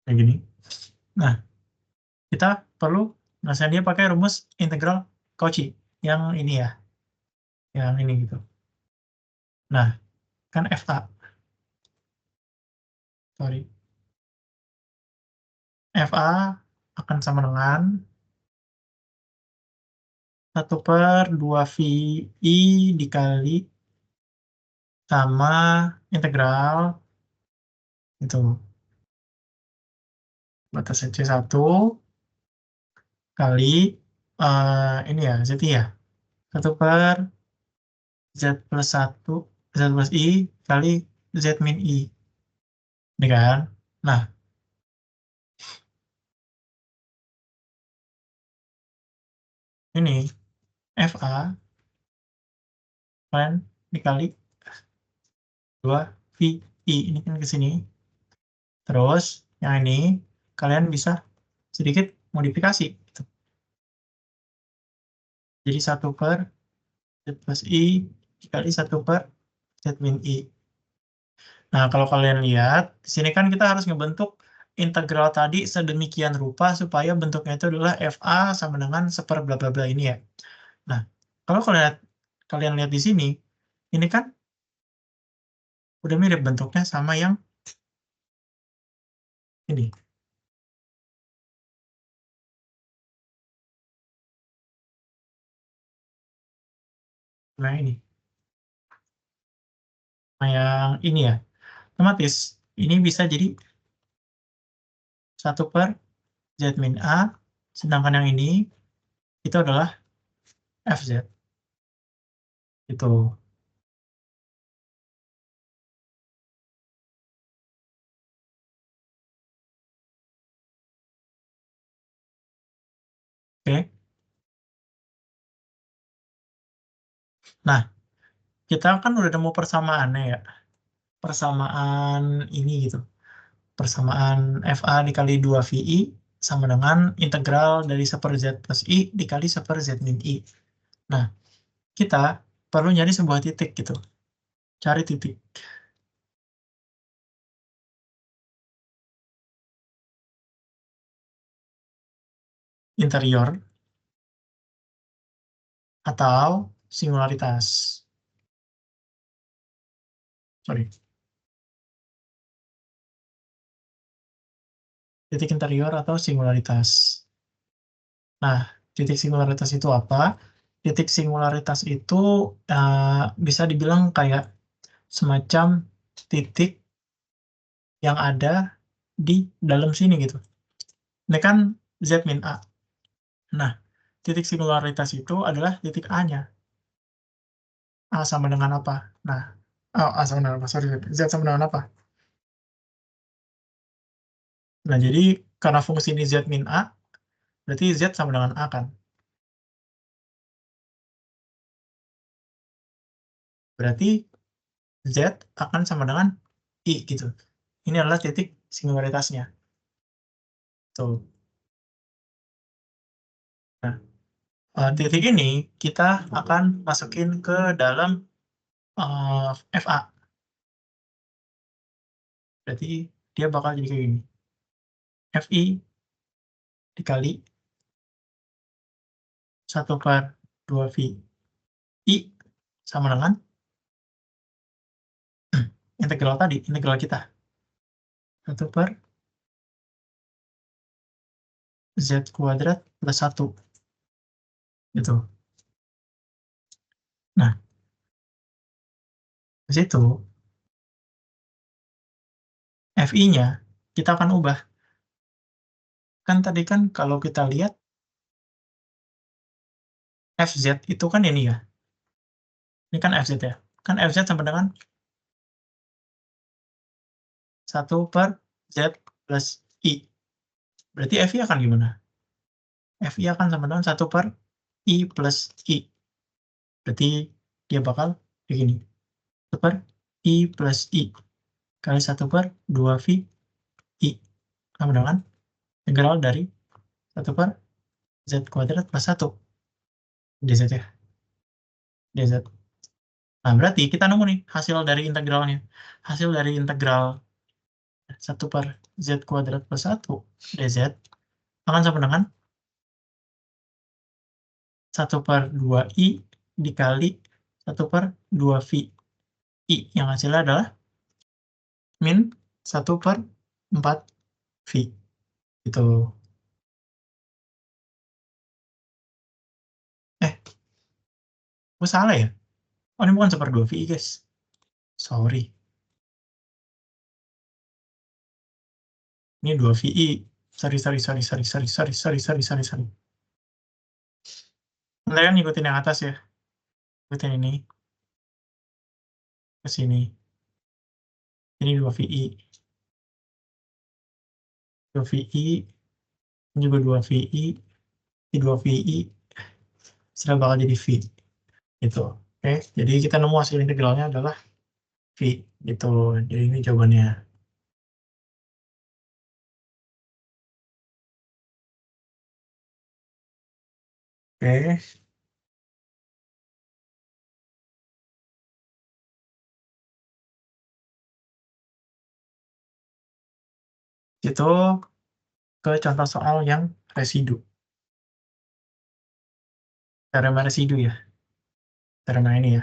Kayak gini. Nah, kita perlu, dia pakai rumus integral Cauchy. Yang ini ya. Yang ini gitu. Nah, kan FA. Sorry. FA akan sama dengan 1/2VI dikali sama integral itu batasnya C1 kali ini ya Z ya 1/Z+1 Z+I kali Z min I ini kan. Nah, ini FA kalian dikali 2VI ini kan ke sini. Terus yang ini kalian bisa sedikit modifikasi gitu. Jadi 1/Z+I dikali 1/Z min I. Nah, kalau kalian lihat, di sini kan kita harus ngebentuk integral tadi sedemikian rupa supaya bentuknya itu adalah FA sama dengan 1/bla bla bla ini ya. Nah, kalau kalian lihat di sini, ini kan udah mirip bentuknya sama yang ini. Nah, ini. Nah, yang ini ya. Otomatis, ini bisa jadi 1/Z min A, sedangkan yang ini itu adalah FZ. Itu. Oke. Nah, kita kan udah nemu persamaannya ya. Persamaan ini gitu. Persamaan FA dikali 2VI sama dengan integral dari 1/Z+I dikali 1/Z min I. Nah, kita perlu nyari sebuah titik gitu. Cari titik. Interior atau singularitas. Sorry. Titik interior atau singularitas. Nah, titik singularitas itu apa? Titik singularitas itu bisa dibilang kayak semacam titik yang ada di dalam sini gitu. Ini kan Z min A. Nah, titik singularitas itu adalah titik A-nya. A sama dengan apa? Nah, A sama dengan apa? Sorry, Z sama dengan apa? Nah, jadi karena fungsi ini Z min A, berarti Z sama dengan A kan? Berarti Z akan sama dengan I gitu. Ini adalah titik singularitasnya. Tuh. Nah, titik ini kita akan masukin ke dalam FA. Berarti dia bakal jadi kayak gini. FI dikali 1/2VI sama dengan integral tadi, integral kita. 1/Z² + 1. Gitu. Nah, di situ FI-nya kita akan ubah. Kan tadi kan kalau kita lihat FZ itu kan ini ya. Ini kan FZ ya. Kan FZ sama dengan 1/Z+I. I. Berarti FI akan gimana? FI akan sama dengan 1 per I plus I. Berarti dia bakal begini. 1 per I plus I. Kali 1 per 2 VI. Sama dengan integral dari 1 per Z kuadrat plus 1. DZ ya. DZ. Nah, berarti kita nemu nih hasil dari integralnya. Hasil dari integral 1 per Z kuadrat plus 1 DZ akan sama dengan 1 per 2I dikali 1 per 2 VI. Yang hasilnya adalah min 1 per 4 VI. Gitu. Gue salah ya? Oh, ini bukan 1 per 2 VI, guys. Sorry. Ini 2 VI. Sorry. Kalian ngikutin yang atas ya. Ikutin ini. Ke sini. Ini 2 VI. 2 VI. Ini juga 2 VI. Ini 2 VI. Sudah bakal jadi V. Gitu. Oke. Jadi kita nemu hasil integralnya adalah V. Gitu. Jadi ini jawabannya. Oke. Itu ke contoh soal yang residu. Teorema residu ya. Teorema ini ya.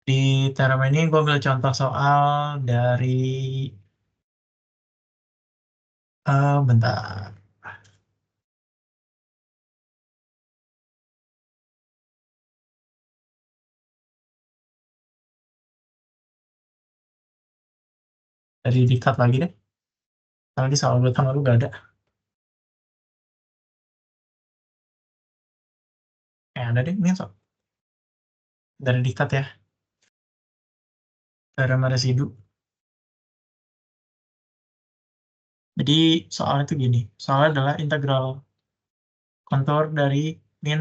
Di teorema ini gue ambil contoh soal dari bentar. Dari diktat lagi deh. Karena di soal bulan lalu gak ada. Ada deh, ini soal. Dari diktat ya. Teorema residu. Jadi soalnya itu gini. Soalnya adalah integral kontur dari min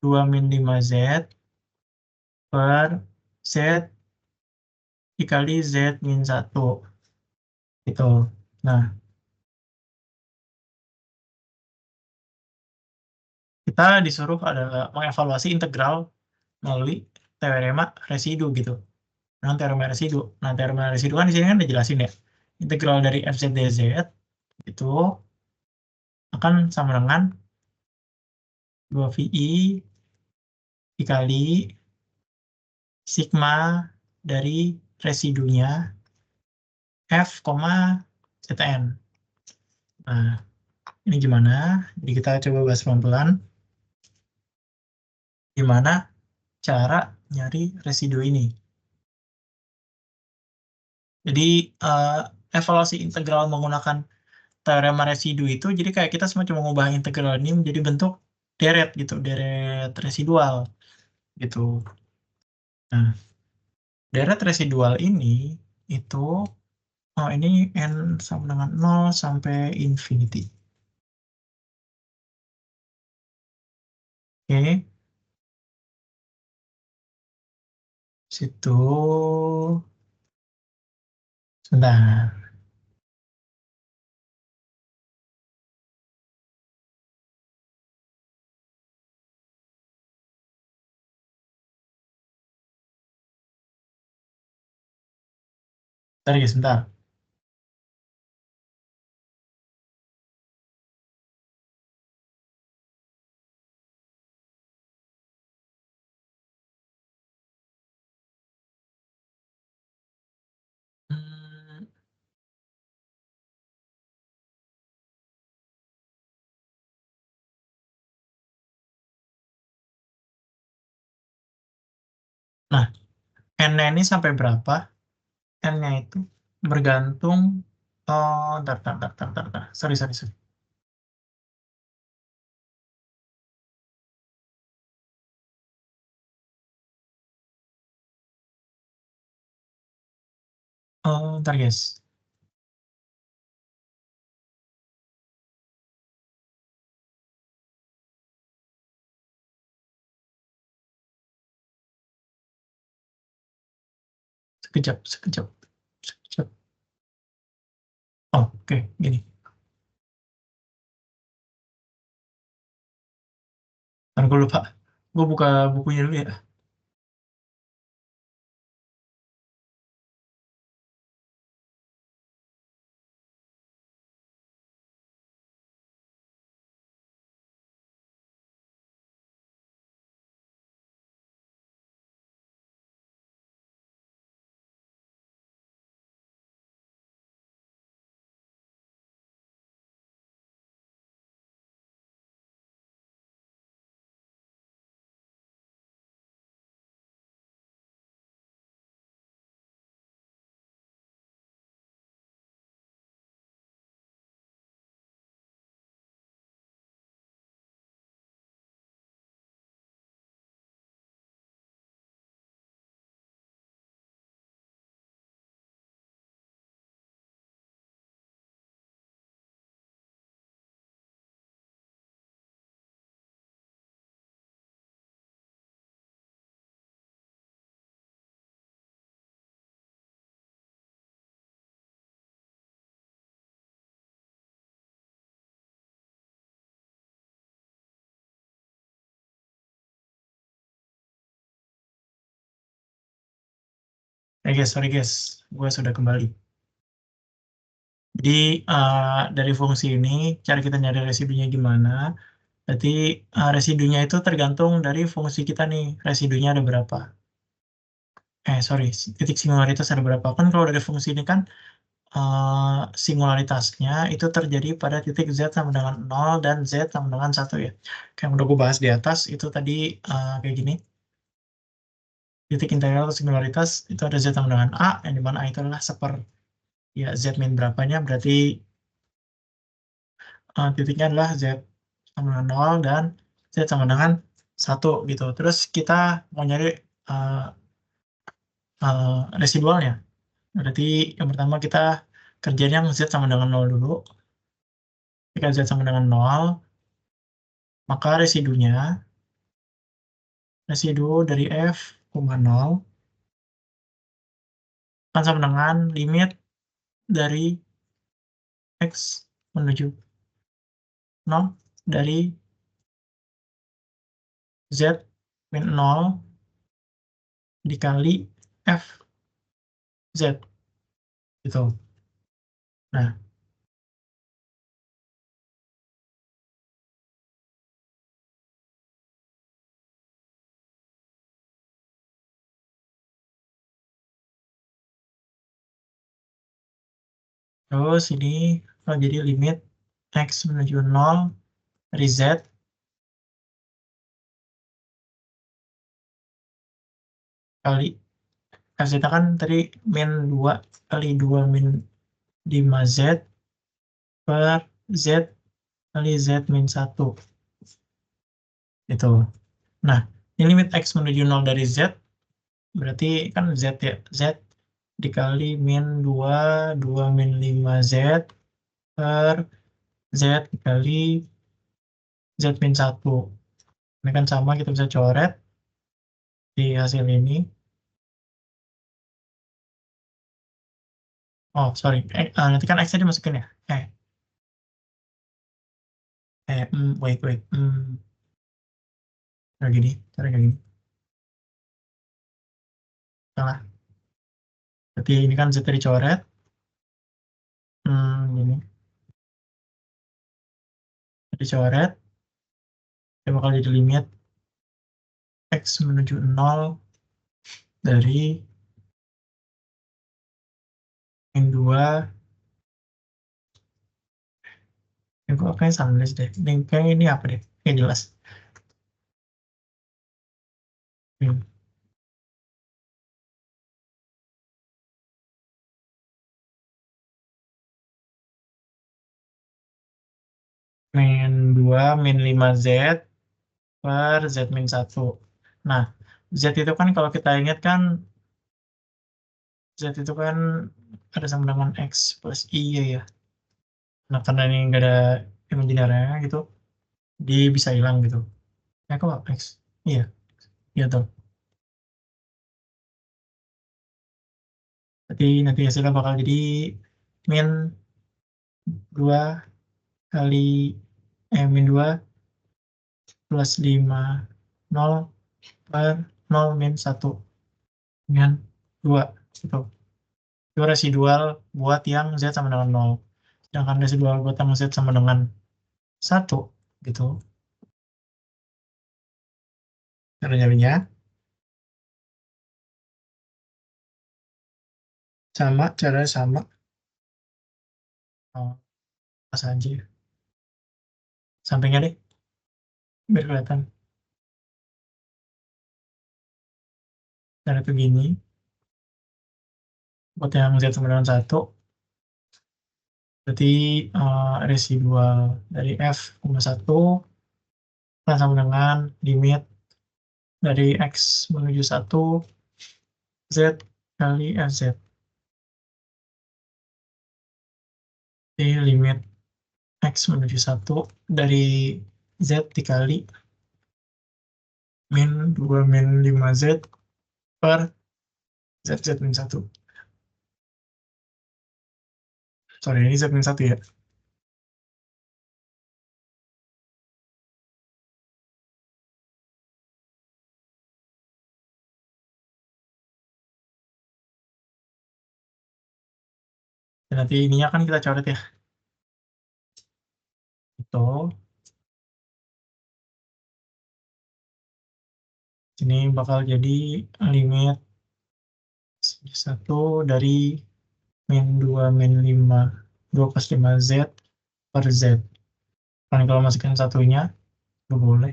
2 min 5Z per Z dikali Z min 1. Gitu. Nah, kita disuruh adalah mengevaluasi integral melalui teorema residu gitu. Nah, teorema residu. Nah, teorema residu kan di sini kan udah jelasin ya. Integral dari FZ dz itu akan sama dengan 2VI dikali sigma dari residunya F, Zn. Nah, ini gimana? Jadi kita coba bahas pelan-pelan. Gimana cara nyari residu ini? Jadi, evaluasi integral menggunakan teorema residu itu, jadi kayak kita semacam mengubah integral ini menjadi bentuk deret gitu, deret residual gitu. Nah, deret residual ini itu, ini n sama dengan 0 sampai infinity. Oke. Situ. Sebentar. Bentar ya, sebentar. Hmm, Nah, n-nya ini sampai berapa? N-nya itu bergantung. Oh, bentar. Sorry. Ntar guys. Sekejap. Oh, oke, gini. Ntar gue lupa. Gue buka bukunya dulu ya. Guys, sorry guys. Gue sudah kembali. Jadi dari fungsi ini, cara kita nyari residunya gimana? Berarti residunya itu tergantung dari fungsi kita nih. Residunya ada berapa? Sorry, titik singularitas ada berapa? Kan kalau dari fungsi ini kan singularitasnya itu terjadi pada titik Z sama dengan 0 dan Z sama dengan 1 ya. Kayak yang udah gue bahas di atas, itu tadi kayak gini. Titik integral singularitas itu ada Z sama dengan A, yang dimana A itu adalah ya Z min berapanya, berarti titiknya adalah Z sama dengan 0 dan Z sama dengan 1 gitu. Terus kita mau nyari residualnya. Berarti yang pertama kita kerjain yang Z sama dengan 0 dulu. Jika Z sama dengan 0, maka residu dari F, 0 akan sama dengan limit dari X menuju 0 dari Z min 0 dikali F Z gitu. Nah, terus ini jadi limit X menuju 0 dari Z kali FZ kan tadi min 2 kali 2 min 5Z per Z kali Z min 1 gitu. Nah, ini limit X menuju 0 dari Z berarti kan Z ya, Z dikali min 2 min 5Z per Z dikali Z min 1. Ini kan sama, kita bisa coret di hasil ini. Oh, sorry. Nanti kan X-nya dimasukin ya? Wait. Cara kayak gini. Salah. Berarti ini kan Z dicoret. Gini. Dicoret. Dia bakal jadi limit X menuju 0 dari min 2. Ini kok kayaknya salah nulis deh. Kayaknya ini apa deh? Nggak jelas. Min 2 min 5Z per Z min 1. Nah, Z itu kan kalau kita ingat kan Z itu kan ada sama dengan X plus I ya. Nah, karena ini nggak ada imaginary gitu, dia bisa hilang gitu. Kok X? Iya, gitu. Berarti nanti hasilnya bakal jadi min 2 kali min 2 plus 5 0 per 0 min 1 dengan 2 gitu. Itu residual buat yang Z sama dengan 0. Sedangkan residual buat yang Z sama dengan 1 gitu. Cara nyarinya sama. Oh, pas aja. Sampingnya deh, biar kelihatan. Cara begini. Buat yang Z sama dengan 1, berarti residual dari F,1 sama dengan limit dari X menuju 1 Z kali FZ. Jadi limit X menuju 1 dari Z dikali min 2 min 5Z per Z min 1. Sorry, ini Z min 1 ya. Dan nanti ininya kan kita coret ya. Itu. Ini bakal jadi limit 1 dari min 2 min 5 2 plus 5Z per Z. Kan kalau masukin satunya, nggak boleh.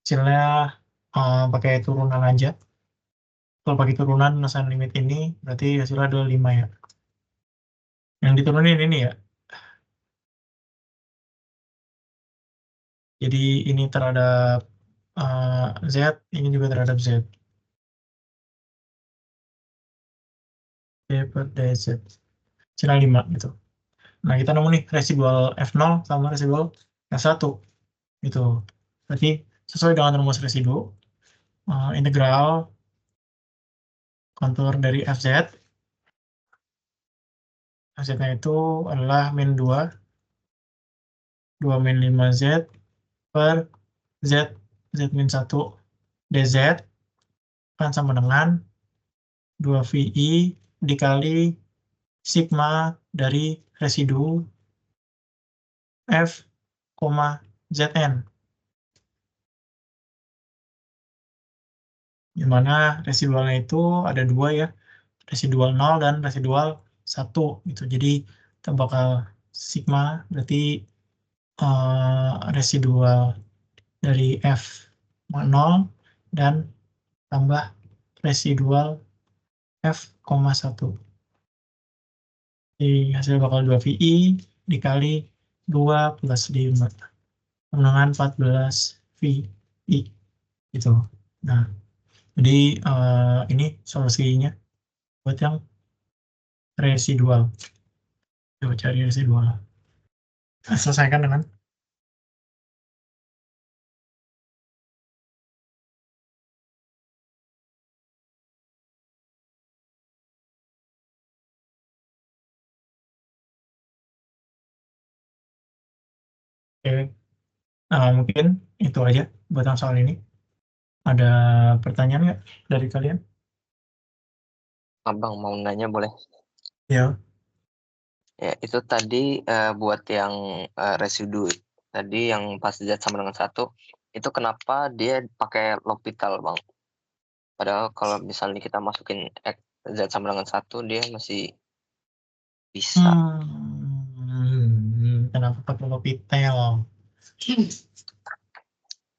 Hasilnya pakai turunan aja. Kalau pakai turunan assign limit ini, berarti hasilnya adalah 5 ya. Yang diturunin ini ya. Jadi ini terhadap Z, ini juga terhadap Z. D per DZ. Hasilnya 5 gitu. Nah, kita nemu nih residual F0 sama residual F1. Gitu. Berarti sesuai dengan rumus residu, integral kontur dari FZ. FZ-nya itu adalah min 2 min 5Z per Z min 1 DZ kan sama dengan 2VI dikali sigma dari residu F, Zn. Di mana residualnya itu ada 2 ya, residual 0 dan residual 1 gitu. Jadi kita bakal sigma berarti residual dari F 0 dan tambah residual F, 1. Jadi hasil bakal 2VI dikali 2 plus 5. Dengan 14 VI. Gitu. Nah, jadi ini solusinya buat yang residual. Coba cari residual. Nah, selesaikan dengan mungkin itu aja buat yang soal ini. Ada pertanyaan nggak dari kalian? Abang mau nanya boleh? Ya. Ya, itu tadi buat yang residu tadi yang pas Z sama dengan 1, itu kenapa dia pakai L'Hopital, Bang? Padahal kalau misalnya kita masukin Z sama dengan 1, dia masih bisa. Kenapa pakai L'Hopital?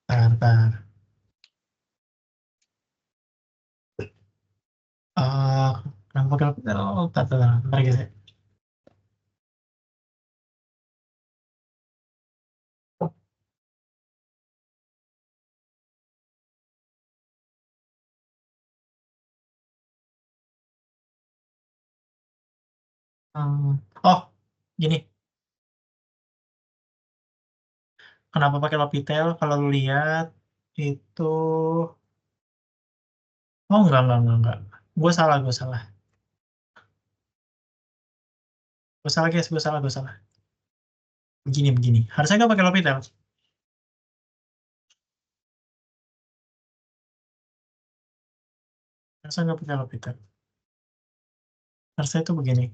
Bentar. Kenapa pakai L'Hopital? Bentar guys ya. Oh, gini. Kenapa pakai L'Hopital? Kalau lu lihat itu, oh enggak. Gue salah. Gue salah guys, gue salah. Begini. Harusnya gue pakai L'Hopital. Harusnya gue pakai L'Hopital. Harusnya itu begini.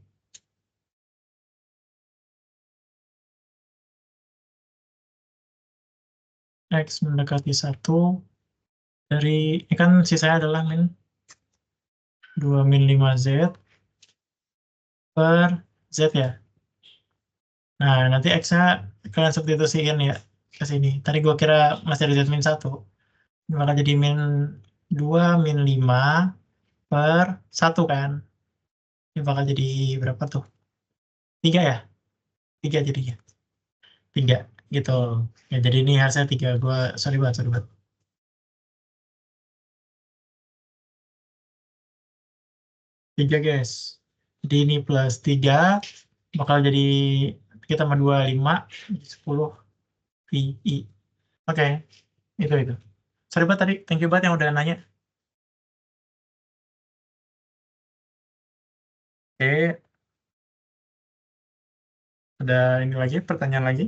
X mendekati 1 dari, ini kan sisanya adalah min 2 min 5Z per Z ya. Nah, nanti X-nya kalian substitusikan ya ke sini. Tadi gua kira masih ada Z min 1. Maka jadi min 2 min 5 per 1 kan. Ini bakal jadi berapa tuh? 3 ya? 3 jadinya. 3 gitu. Ya, jadi ini harusnya 3. Gua sorry banget. 3 guys. Jadi ini plus 3 bakal jadi kita tambah 2, 5, 10 VI. Oke, itu. Sorry banget tadi, thank you banget yang udah nanya. Oke, ada ini lagi, pertanyaan lagi.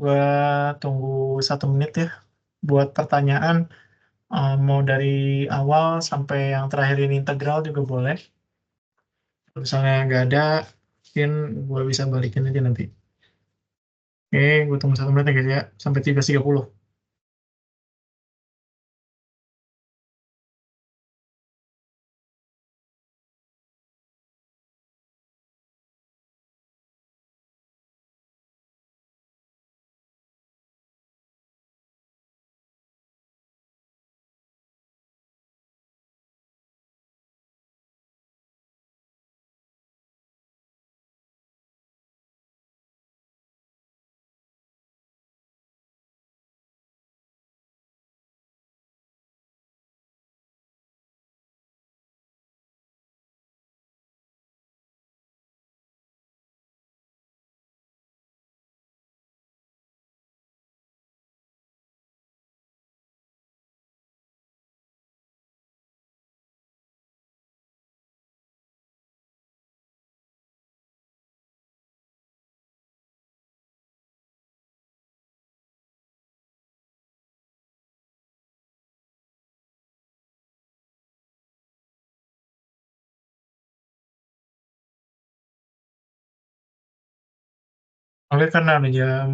Gua tunggu 1 menit ya buat pertanyaan. Mau dari awal sampai yang terakhir ini integral juga boleh. Kalau misalnya nggak ada, mungkin gua bisa balikin aja nanti. Oke, gue tunggu 1 menit ya guys ya, sampai 13.30. Oke, karena udah jam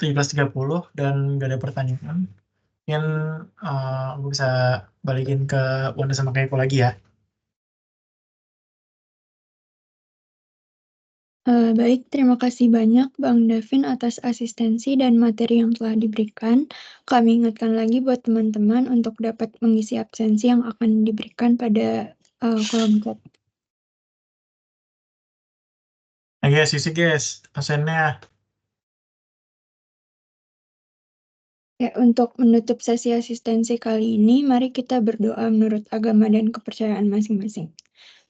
17.30 dan nggak ada pertanyaan, mungkin gue bisa balikin ke Wanda sama Keiko lagi ya. Baik, terima kasih banyak Bang Davin atas asistensi dan materi yang telah diberikan. Kami ingatkan lagi buat teman-teman untuk dapat mengisi absensi yang akan diberikan pada kolom chat. Nah guys, isi guys, absennya. Ya, untuk menutup sesi asistensi kali ini, mari kita berdoa menurut agama dan kepercayaan masing-masing.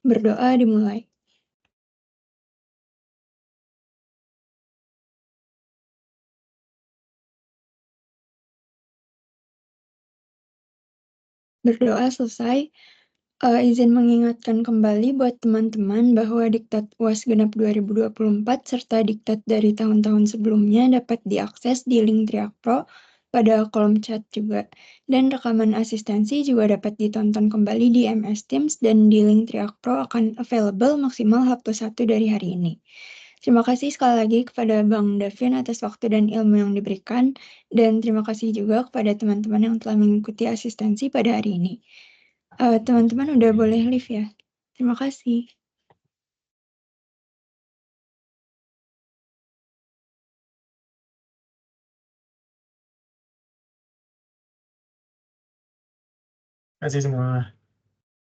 Berdoa dimulai. Berdoa selesai. Izin mengingatkan kembali buat teman-teman bahwa diktat UAS Genap 2024 serta diktat dari tahun-tahun sebelumnya dapat diakses di link Triak Pro pada kolom chat juga. Dan rekaman asistensi juga dapat ditonton kembali di MS Teams dan di link Triak Pro akan available maksimal H+1 dari hari ini. Terima kasih sekali lagi kepada Bang Davin atas waktu dan ilmu yang diberikan, dan terima kasih juga kepada teman-teman yang telah mengikuti asistensi pada hari ini. Teman-teman udah boleh leave ya. Terima kasih. Terima kasih semua.